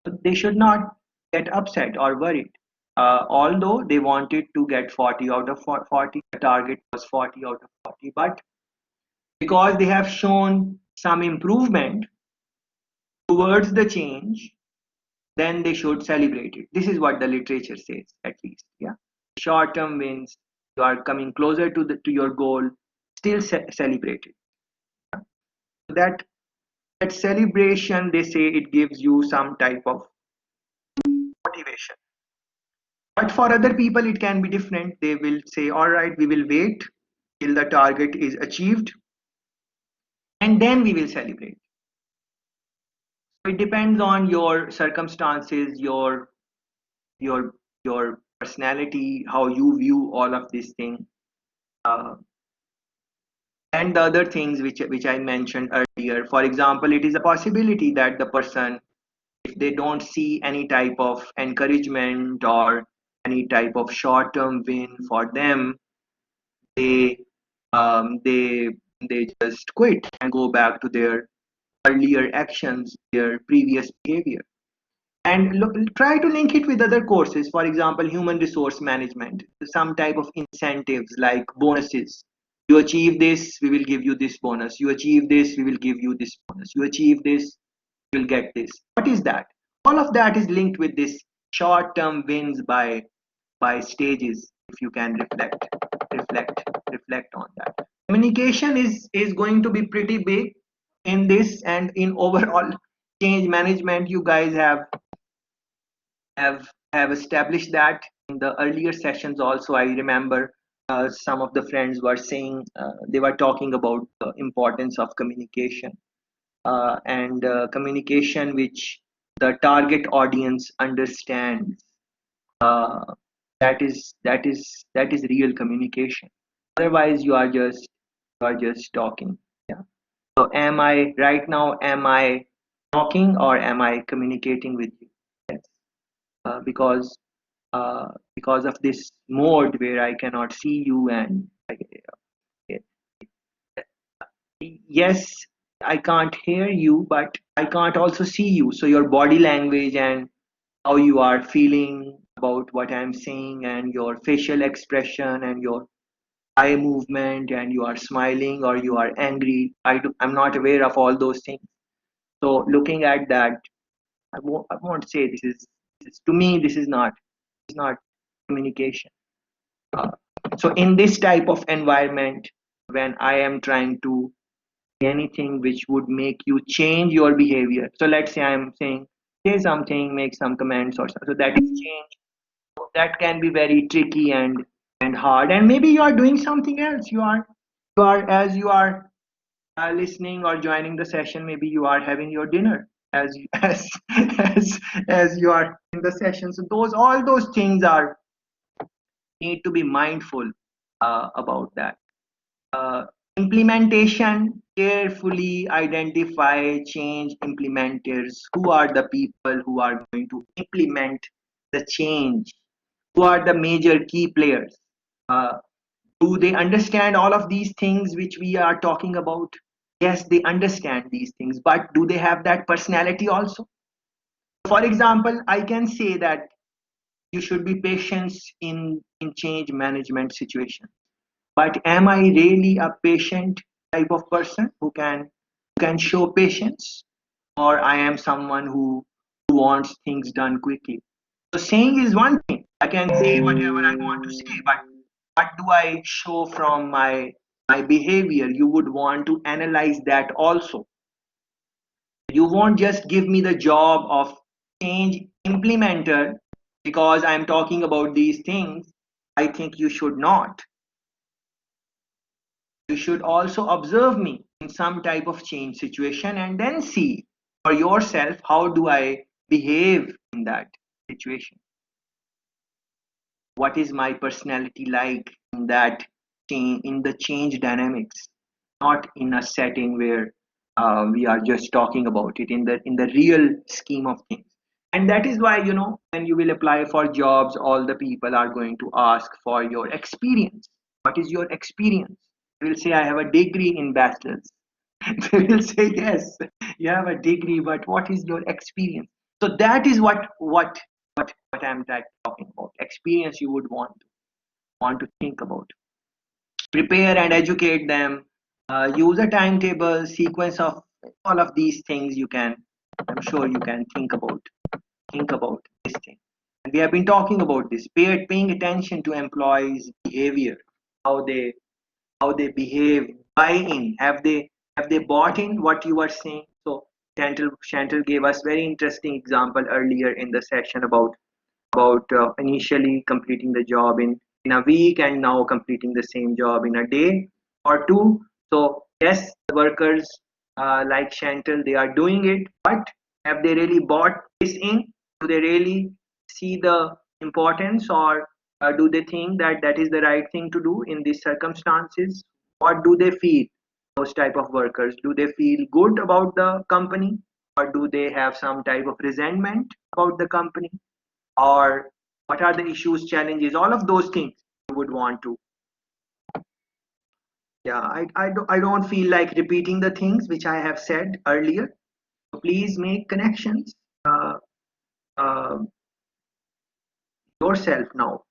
so they should not get upset or worried. Although they wanted to get 40 out of 40, the target was 40 out of 40, but because they have shown some improvement towards the change, then they should celebrate it. This is what the literature says, at least. Yeah, short-term wins, you are coming closer to your goal, still celebrate it. That that celebration, they say, it gives you some type of motivation. But for other people, it can be different. They will say, all right, we will wait till the target is achieved and then we will celebrate. So it depends on your circumstances, your your personality, how you view all of these things, uh, and the other things which I mentioned earlier. For example, it is a possibility that the person, if they don't see any type of encouragement or any type of short-term win for them, they um, they they just quit and go back to their earlier actions, their previous behavior. And look, try to link it with other courses. For example, human resource management, some type of incentives like bonuses. You achieve this, we will give you this bonus. You achieve this, we will give you this bonus. You achieve this, you will get this. What is that? All of that is linked with this short-term wins by stages. If you can reflect on that. Communication is going to be pretty big in this, and in overall change management. You guys have established that in the earlier sessions also. I remember some of the friends were saying, they were talking about the importance of communication, and communication which the target audience understands. uh, that is real communication. Otherwise you are just talking. Yeah. So am I right now, am I talking or am I communicating with you? Yes. Because of this mode where I cannot see you, and yes, I can't hear you, but I can't also see you. So your body language and how you are feeling about what I'm saying, and your facial expression and your eye movement, and you are smiling or you are angry. I'm not aware of all those things. So looking at that, I won't say to me this is not communication. Uh, so in this type of environment, when I am trying to anything which would make you change your behavior. So let's say I'm saying, say something, make some comments or so that is change. That can be very tricky and hard. And maybe you are doing something else. You are as you are listening or joining the session. Maybe you are having your dinner as as you are in the session. So all those things are need to be mindful about that. uh, Implementation, carefully identify change implementers. Who are the people who are going to implement the change? Who are the major key players? uh, do they understand all of these things which we are talking about? Yes, they understand these things, but do they have that personality also? For example, I can say that you should be patient in change management situation. But am I really a patient type of person who can show patience, or I am someone who wants things done quickly? So saying is one thing. I can say whatever I want to say, but what do I show from my behavior? You would want to analyze that also. You won't just give me the job of change implementer because I'm talking about these things. I think you should not. You should also observe me in some type of change situation and then see for yourself, how do I behave in that situation? What is my personality like in that change dynamics, not in a setting where we are just talking about it in the real scheme of things. And that is why, when you will apply for jobs, all the people are going to ask for your experience. What is your experience? They will say, I have a degree in bachelor's. They will say, yes, you have a degree, but what is your experience? So that is what I'm talking about. Experience you would want to think about. Prepare and educate them. Use a timetable, sequence of all of these things. I'm sure you can think about this thing. And we have been talking about this. Paying attention to employees' behavior, how they behave, buy in. Have they bought in what you are saying? So Chantal gave us very interesting example earlier in the session about initially completing the job in a week and now completing the same job in a day or two. So yes, the workers like Chantal, they are doing it, but have they really bought this in? Do they really see the importance, or do they think that that is the right thing to do in these circumstances? What do they feel? Those type of workers, do they feel good about the company, or do they have some type of resentment about the company? Or what are the issues, challenges, all of those things you would want to. Yeah, I don't feel like repeating the things which I have said earlier. So please make connections uh, yourself now.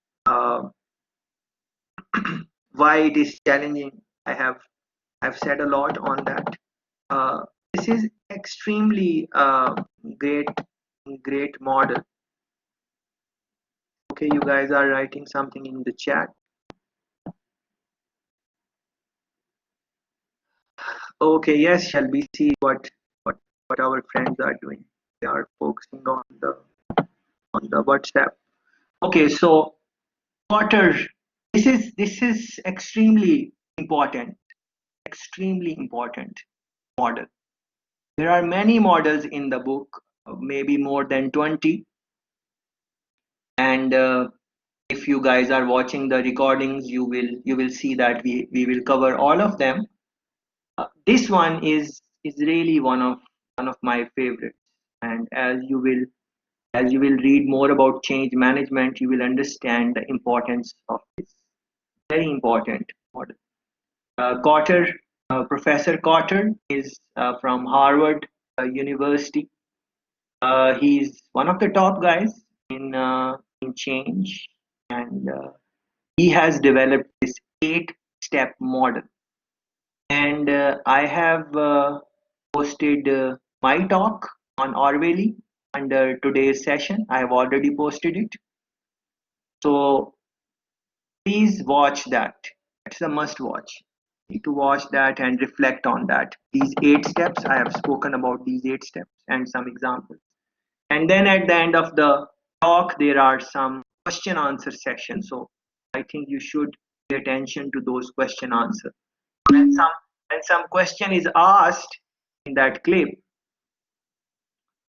Why it is challenging, I've said a lot on that. This is extremely great model. Okay, you guys are writing something in the chat. Okay, yes, shall we see what what our friends are doing? They are focusing on the WhatsApp. Okay, so quarter. This is extremely important model. There are many models in the book, maybe more than 20, and if you guys are watching the recordings, you will see that we will cover all of them. This one is really one of my favorites, and as you will read more about change management, you will understand the importance of this very important model. Cotter, Professor Cotter is from Harvard University. He's one of the top guys in change, and he has developed this 8-step model. And I have posted my talk on Orwelly under today's session. I have already posted it. So please watch that. It's a must watch. You need to watch that and reflect on that. These 8 steps, I have spoken about these 8 steps and some examples. And then at the end of the talk, there are some question answer sections. So I think you should pay attention to those question answer. When some question is asked in that clip,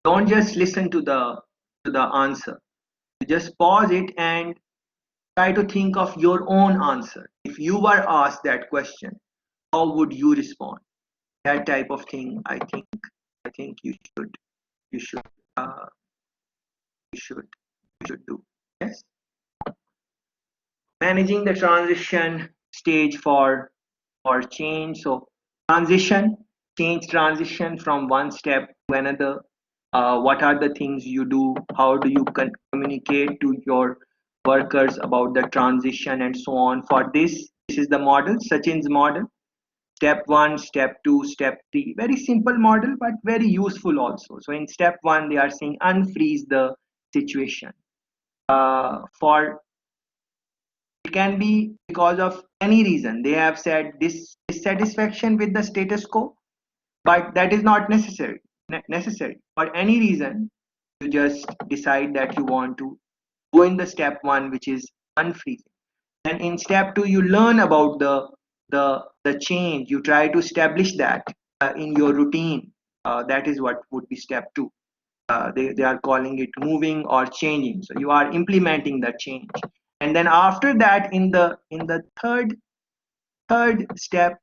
don't just listen to the answer. You just pause it and try to think of your own answer. If you were asked that question, how would you respond? That type of thing, I think you should uh, you should you should do. Yes. Managing the transition stage for change. So transition from one step to another. What are the things you do? How do you communicate to your workers about the transition and so on? For this is the model, Sachin's model. Step 1, step 2, step 3. Very simple model, but very useful also. So in step 1, they are saying unfreeze the situation. For it can be because of any reason. They have said dissatisfaction with the status quo, but that is not necessary. For any reason, you just decide that you want to go in the step 1, which is unfreezing. And in step 2, you learn about the change. You try to establish that in your routine. That is what would be step 2. They are calling it moving or changing. So you are implementing the change. And then after that, in the third third step,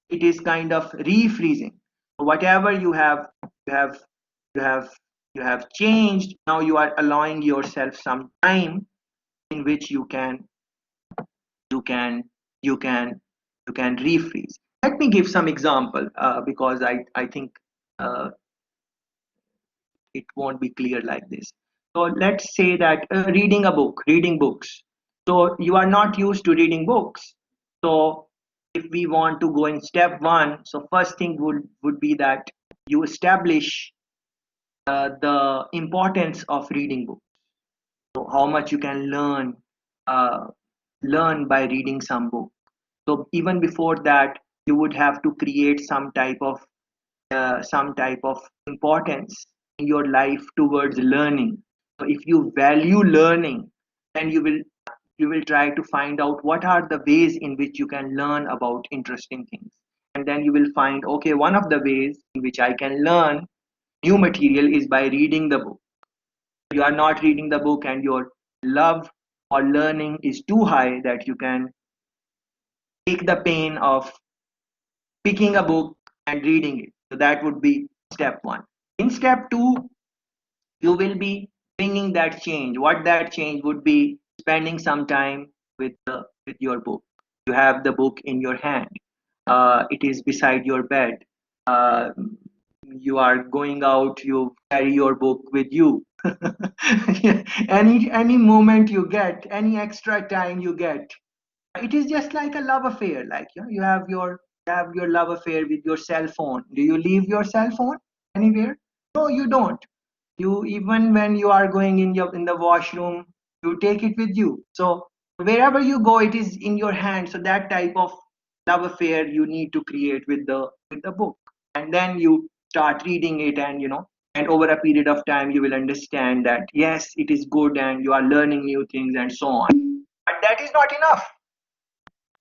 it is kind of refreezing. Whatever you have you have you have changed, now you are allowing yourself some time in which you can you can you can refreeze. Let me give some example, because I think uh, it won't be clear like this. So let's say that reading books. So you are not used to reading books. So if we want to go in step one, so first thing would be that you establish the importance of reading books. So how much you can uh, learn by reading some book. So even before that, you would have to create some type of importance in your life towards learning. So if you value learning, then you will try to find out what are the ways in which you can learn about interesting things. And then you will find, okay, one of the ways in which I can learn new material is by reading the book. You are not reading the book and your love or learning is too high that you can take the pain of picking a book and reading it. So that would be step one. In step two, you will be bringing that change. What that change would be spending some time with your book. You have the book in your hand. It is beside your bed. Uh, you are going out. You carry your book with you. Any moment you get, any extra time you get, it is just like a love affair. Like you have your love affair with your cell phone. Do you leave your cell phone anywhere? No, you don't. You, even when you are going in the washroom, you take it with you. So wherever you go, it is in your hand. So that type of love affair you need to create with the book, and then you start reading it, and over a period of time you will understand that yes, it is good and you are learning new things and so on. But that is not enough.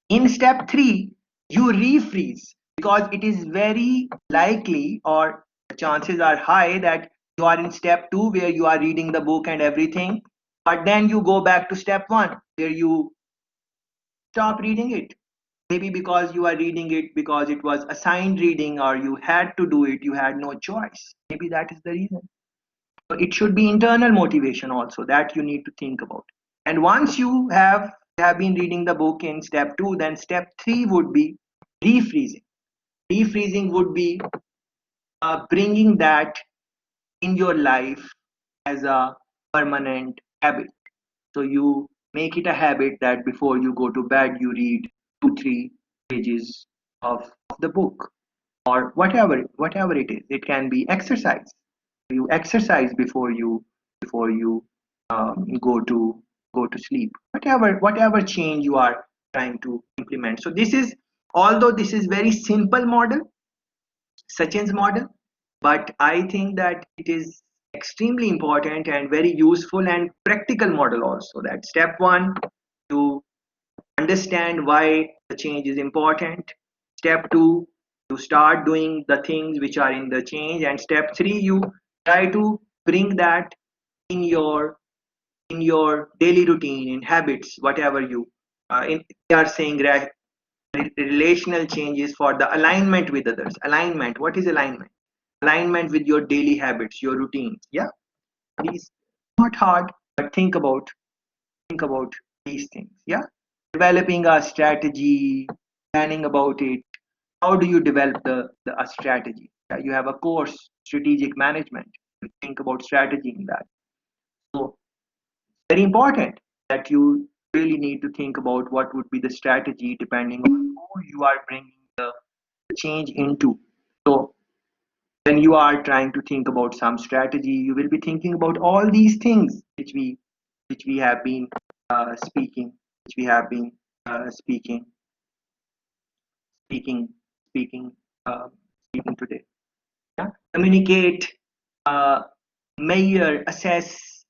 In step 3, you refreeze, because it is very likely, or the chances are high, that you are in step 2 where you are reading the book and everything, but then you go back to step 1 where you stop reading it. Maybe because you are reading it because it was assigned reading, or you had to do it, you had no choice. Maybe that is the reason. So it should be internal motivation also that you need to think about. And once you have been reading the book in step 2, then step 3 would be refreezing. Refreezing would be bringing that in your life as a permanent habit. So you make it a habit that before you go to bed, you read 2-3 pages of the book, or whatever it is. It can be exercise. You exercise before you go to sleep. Whatever change you are trying to implement. So although this is very simple model, Sachin's model, but I think that it is extremely important and very useful and practical model also. That step 1, to understand why the change is important. Step 2, you start doing the things which are in the change, and step 3, you try to bring that in your daily routine, in habits, whatever they are saying relational changes for the alignment with others. Alignment, what is alignment? Alignment with your daily habits, your routines. Yeah, these, not hard, but think about these things. Yeah, developing a strategy, planning about it. How do you develop a strategy? Yeah, you have a course, strategic management. You think about strategy in that. So very important that you really need to think about what would be the strategy depending on who you are bringing the change into. So when you are trying to think about some strategy, you will be thinking about all these things which we have been speaking, which we have been speaking, speaking, speaking, uh, speaking today. Yeah? Communicate, uh, measure, assess,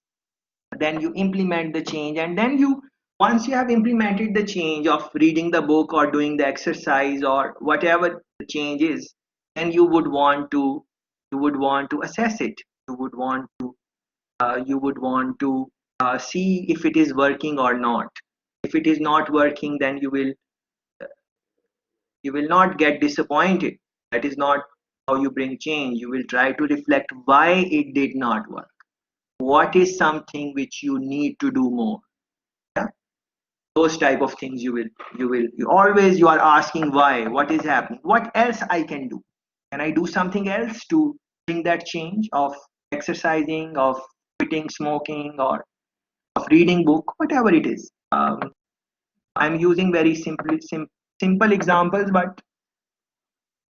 then you implement the change, and then once you have implemented the change of reading the book or doing the exercise or whatever the change is, then you would want to assess it. You would want to see if it is working or not. If it is not working, then You will not get disappointed. That is not how you bring change. You will try to reflect why it did not work. What is something which you need to do more? Yeah, those type of things you always you are asking why, what is happening, what else I can do. Can I do something else to bring that change of exercising, of quitting smoking, or of reading book, whatever it is. I'm using very simple examples, but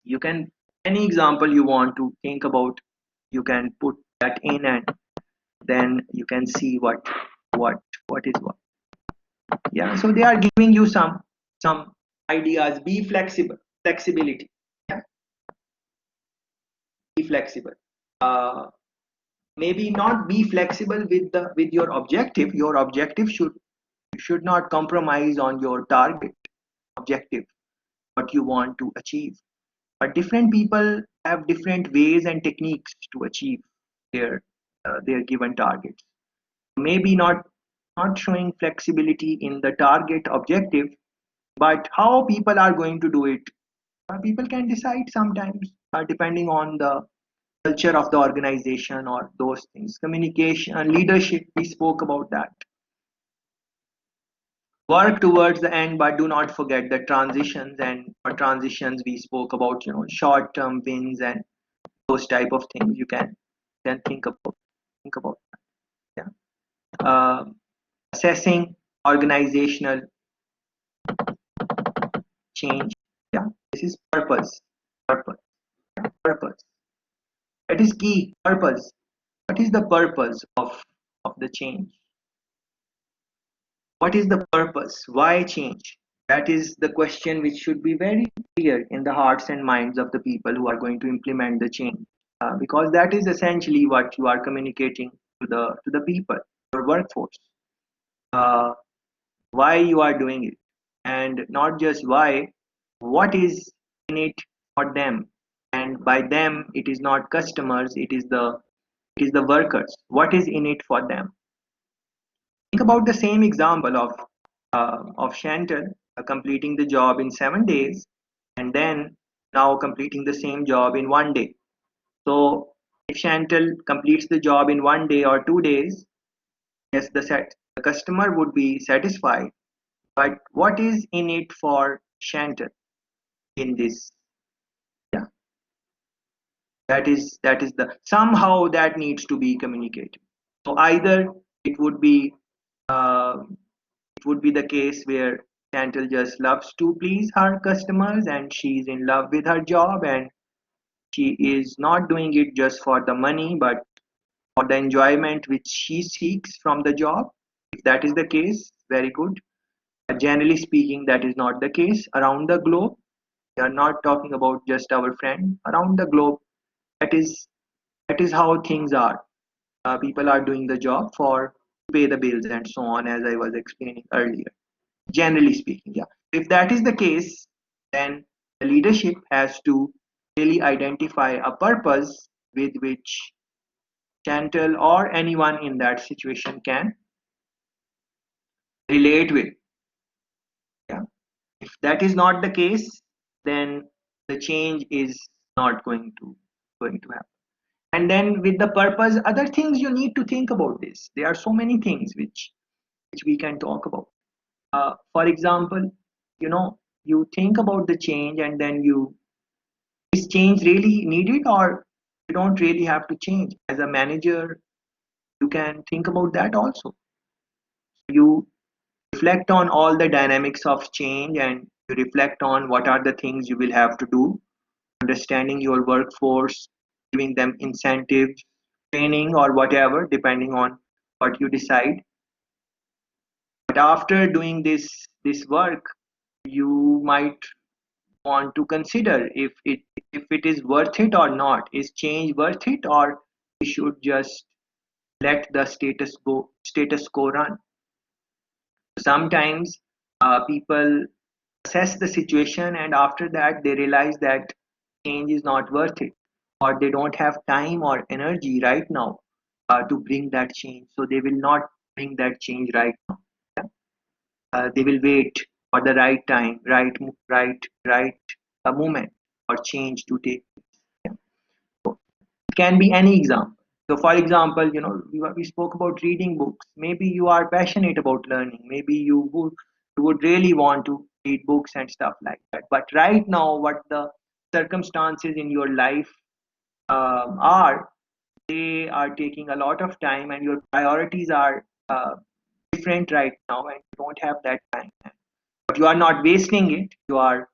you can any example you want to think about, you can put that in, and then you can see what what is what. Yeah, so they are giving you some ideas. Be flexible, flexibility. Yeah, be flexible. Maybe not be flexible with the with your objective. Your objective should not compromise on your target objective, what you want to achieve. But different people have different ways and techniques to achieve their given targets. Maybe not showing flexibility in the target objective, but how people are going to do it, people can decide sometimes, depending on the culture of the organization or those things. Communication and leadership, we spoke about that. Work towards the end, but do not forget the transitions. And for transitions we spoke about, short term wins and those type of things you can think about that. Yeah. Assessing organizational change. Yeah, this is purpose. Yeah, purpose, that is key. Purpose, what is the purpose of the change? What is the purpose? Why change? That is the question which should be very clear in the hearts and minds of the people who are going to implement the change, because that is essentially what you are communicating to the people, your workforce. uh, why you are doing it, and not just why, what is in it for them. And by them, it is not customers, it is the workers. What is in it for them? Think about the same example of Chantal completing the job in 7 days, and then now completing the same job in one day. So if Chantal completes the job in one day or 2 days, yes, the customer would be satisfied. But what is in it for Chantal in this? Yeah, that is the somehow that needs to be communicated. So either it would be uh, it would be the case where Chantal just loves to please her customers and she's in love with her job, and she is not doing it just for the money but for the enjoyment which she seeks from the job. If that is the case, very good. But generally speaking, that is not the case around the globe. We are not talking about just our friend around the globe. That is how things are. People are doing the job for to pay the bills and so on, as I was explaining earlier. Generally speaking, yeah. If that is the case, then the leadership has to really identify a purpose with which Chantal or anyone in that situation can relate with. Yeah. If that is not the case, then the change is not going to happen. And then with the purpose, other things you need to think about this. There are so many things which we can talk about. For example, you think about the change, and then is change really needed, or you don't really have to change? As a manager, you can think about that also. You reflect on all the dynamics of change, and you reflect on what are the things you will have to do, understanding your workforce, giving them incentives, training, or whatever, depending on what you decide. But after doing this work, you might want to consider if it is worth it or not. Is change worth it, or we should just let the status quo run? Sometimes people assess the situation, and after that they realize that change is not worth it, or they don't have time or energy right now to bring that change, so they will not bring that change right now. Yeah. They will wait for the right time, right, right, right. a movement or change to take place. Yeah. So it can be any example. So, for example, we spoke about reading books. Maybe you are passionate about learning. Maybe you would really want to read books and stuff like that. But right now, what the circumstances in your life are, they are taking a lot of time, and your priorities are different right now, and you don't have that time. But you are not wasting it. You are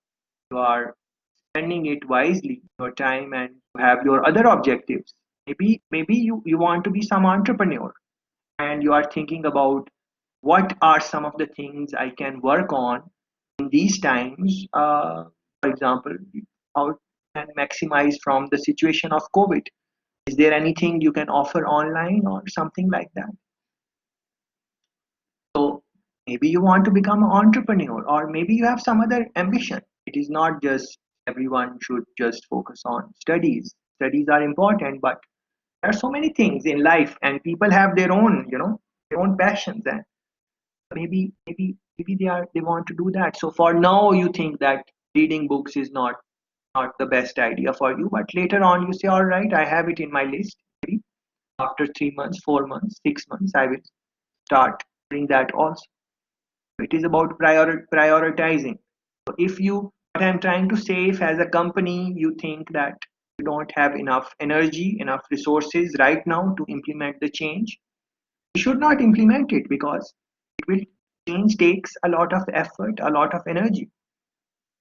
spending it wisely, your time, and you have your other objectives. Maybe you want to be some entrepreneur, and you are thinking about what are some of the things I can work on in these times. For example, how can maximize from the situation of COVID. Is there anything you can offer online or something like that? So maybe you want to become an entrepreneur, or maybe you have some other ambition. It is not just everyone should just focus on studies. Studies are important, but there are so many things in life, and people have their own, their own passions, and maybe they want to do that. So for now, you think that reading books is not the best idea for you, but later on you say, all right, I have it in my list. Maybe after 3 months, 4 months, 6 months, I will start doing that also. It is about prioritizing. So if you, what I'm trying to say, if as a company you think that you don't have enough energy, enough resources right now to implement the change, you should not implement it, because it will change takes a lot of effort, a lot of energy.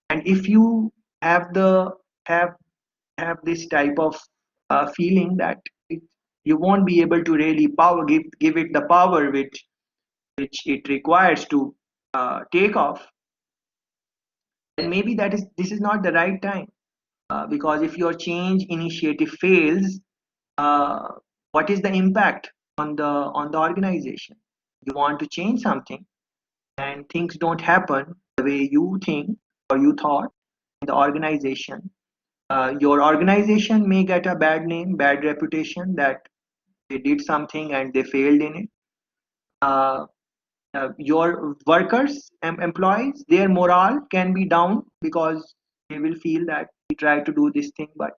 And if you have the have have this type of feeling that it, you won't be able to really give it the power which it requires to take off, then maybe this is not the right time. Because if your change initiative fails, uh, what is the impact on the organization? You want to change something, and things don't happen the way you think or you thought in the organization. Your organization may get a bad name, bad reputation, that they did something and they failed in it. Uh, your workers and employees, their morale can be down, because they will feel that we tried to do this thing but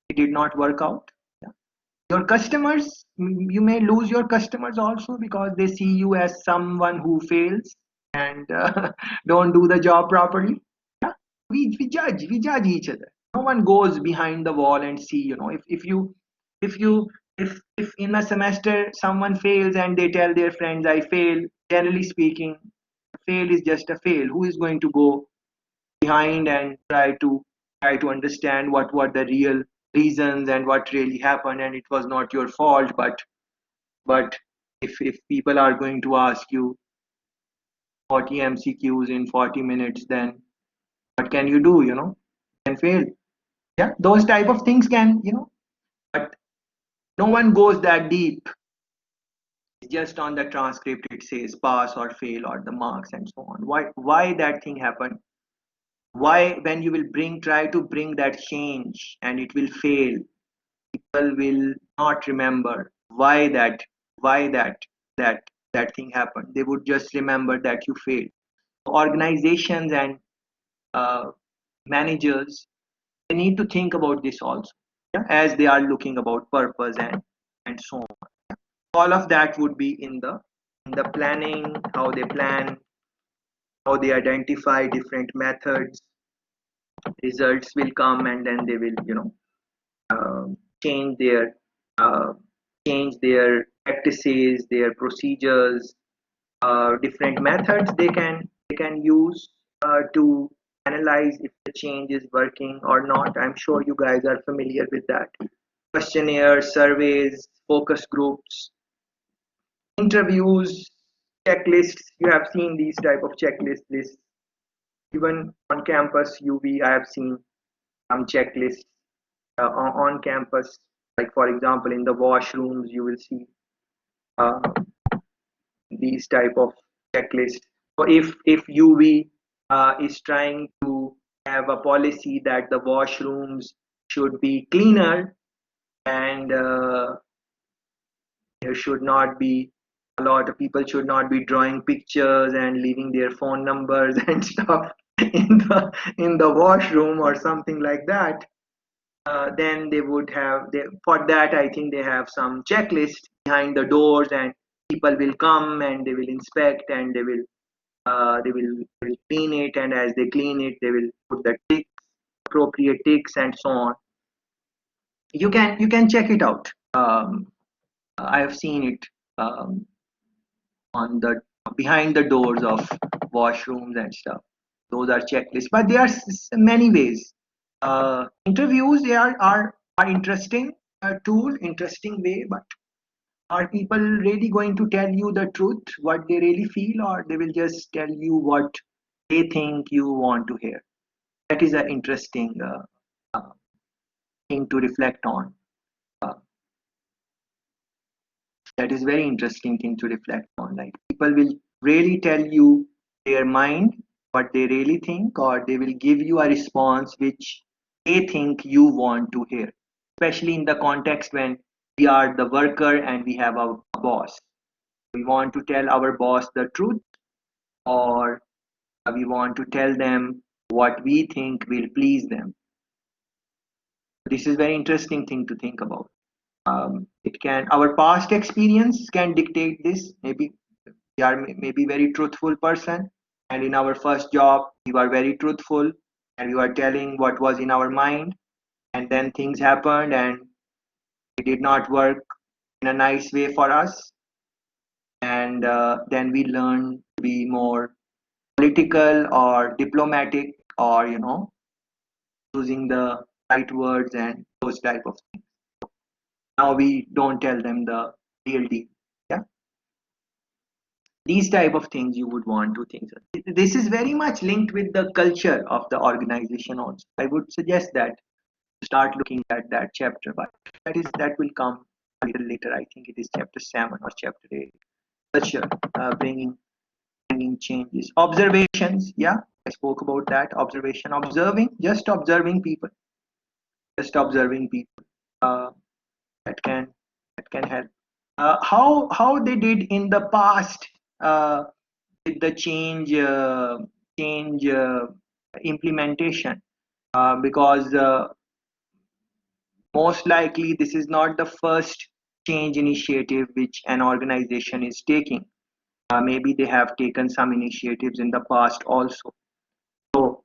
it did not work out. Yeah. Your customers, you may lose your customers also, because they see you as someone who fails and don't do the job properly. Yeah. We judge each other. No one goes behind the wall and see, if you if in a semester someone fails and they tell their friends, I fail, generally speaking, fail is just a fail. Who is going to go behind and try to understand what were the real reasons and what really happened, and it was not your fault? But if people are going to ask you 40 MCQs in 40 minutes, then what can you do? Can fail. Yeah, those type of things can, but no one goes that deep. It's just on the transcript it says pass or fail or the marks and so on. Why that thing happened? Why, when you will try to bring that change and it will fail, people will not remember why that thing happened. They would just remember that you failed. Organizations and uh, managers, they need to think about this also, yeah, as they are looking about purpose and so on. All of that would be in the planning, how they plan, how they identify different methods. Results will come, and then they will, change uh, their practices, their procedures, different methods they can use to analyze if the change is working or not. I'm sure you guys are familiar with that. Questionnaires, surveys, focus groups, interviews, checklists. You have seen these type of checklists. Even on campus, I have seen some checklists on campus. Like for example, in the washrooms, you will see uh, these type of checklists. So if UV is trying to have a policy that the washrooms should be cleaner, and there should not be a lot of people should not be drawing pictures and leaving their phone numbers and stuff. in the washroom or something like that, then they would have for that I think they have some checklist behind the doors, and people will come and they will inspect, and they will clean it, and as they clean it they will put the ticks, appropriate ticks, and so on. You can check it out. I have seen it on the behind the doors of washrooms and stuff. Those are checklists, but there are many ways. Interviews, they are interesting tool, interesting way, but are people really going to tell you the truth, what they really feel, or they will just tell you what they think you want to hear? That is an interesting uh, thing to reflect on. Uh, that is very interesting thing to reflect on. Like, people will really tell you their mind, what they really think, or they will give you a response which they think you want to hear, especially in the context when we are the worker and we have our boss. We want to tell our boss the truth, or we want to tell them what we think will please them. This is very interesting thing to think about. It can Our past experience can dictate this. Maybe we are maybe very truthful person, and in our first job we were very truthful, and we were telling what was in our mind, and then things happened and it did not work in a nice way for us, and then we learned to be more political or diplomatic, or using the right words and those type of things. Now we don't tell them the real deal. Yeah, these type of things you would want to think. This is very much linked with the culture of the organization also. I would suggest that start looking at that chapter, but that will come a little later. I think it is chapter 7 or chapter 8. Culture, bringing changes. Observations, yeah, I spoke about that. Observation, observing people, just observing people. Uh, that can that can help. How they did in the past with the change implementation, because most likely this is not the first change initiative which an organization is taking. Maybe they have taken some initiatives in the past also. So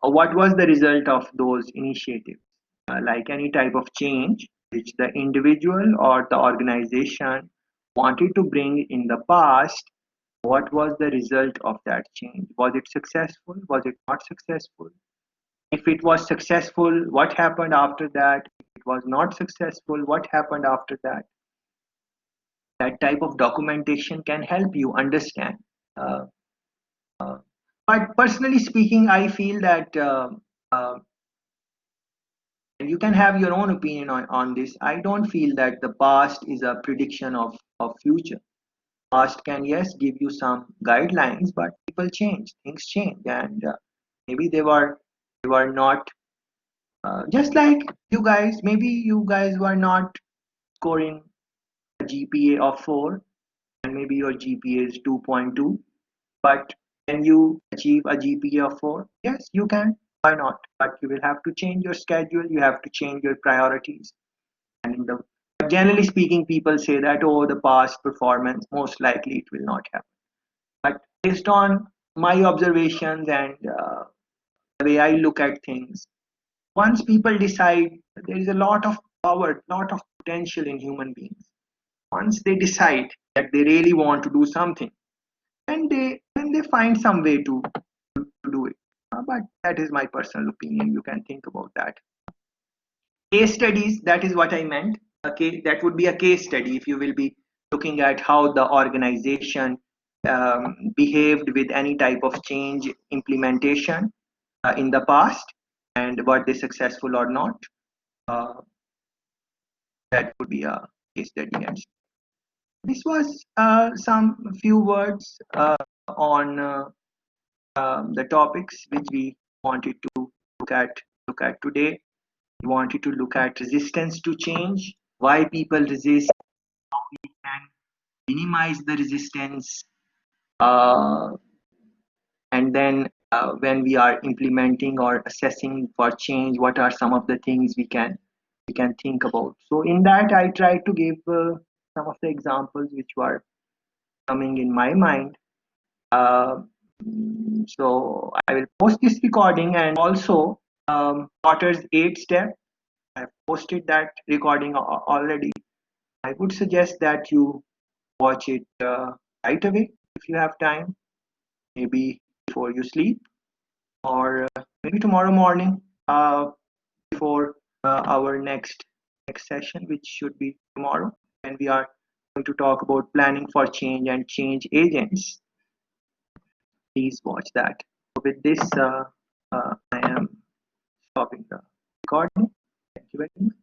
what was the result of those initiatives? Like any type of change which the individual or the organization wanted to bring in the past, what was the result of that change? Was it successful? Was it not successful? If it was successful, what happened after that? If it was not successful, what happened after that? That type of documentation can help you understand. Uh, uh, but personally speaking, I feel that uh, and you can have your own opinion on this. I don't feel that the past is a prediction of future. Past can, yes, give you some guidelines, but people change, things change, and maybe they were not just like you guys. Maybe you guys were not scoring a GPA of 4, and maybe your GPA is 2.2. But can you achieve a GPA of 4? Yes, you can. Why not? But you will have to change your schedule. You have to change your priorities. And generally speaking, people say that, oh, the past performance, most likely it will not happen. But based on my observations and the way I look at things, once people decide, there is a lot of power, lot of potential in human beings. Once they decide that they really want to do something, and they find some way to do it. But that is my personal opinion. You can think about that. Case studies, that is what I meant. Okay, that would be a case study if you will be looking at how the organization behaved with any type of change implementation in the past, and were they successful or not. Uh, that would be a case study. And this was some few words on the topics which we wanted to look at look at today. We wanted to look at resistance to change, why people resist, how we can minimize the resistance, uh, and then when we are implementing or assessing for change, what are some of the things we can think about. So in that, I try to give some of the examples which were coming in my mind. uh, so I will post this recording, and also daughter's 8 step, I've posted that recording already. I would suggest that you watch it right away if you have time, maybe before you sleep, or maybe tomorrow morning, before our next session, which should be tomorrow, and we are going to talk about planning for change and change agents. Please watch that. With this, I am stopping the recording. Thank you very much.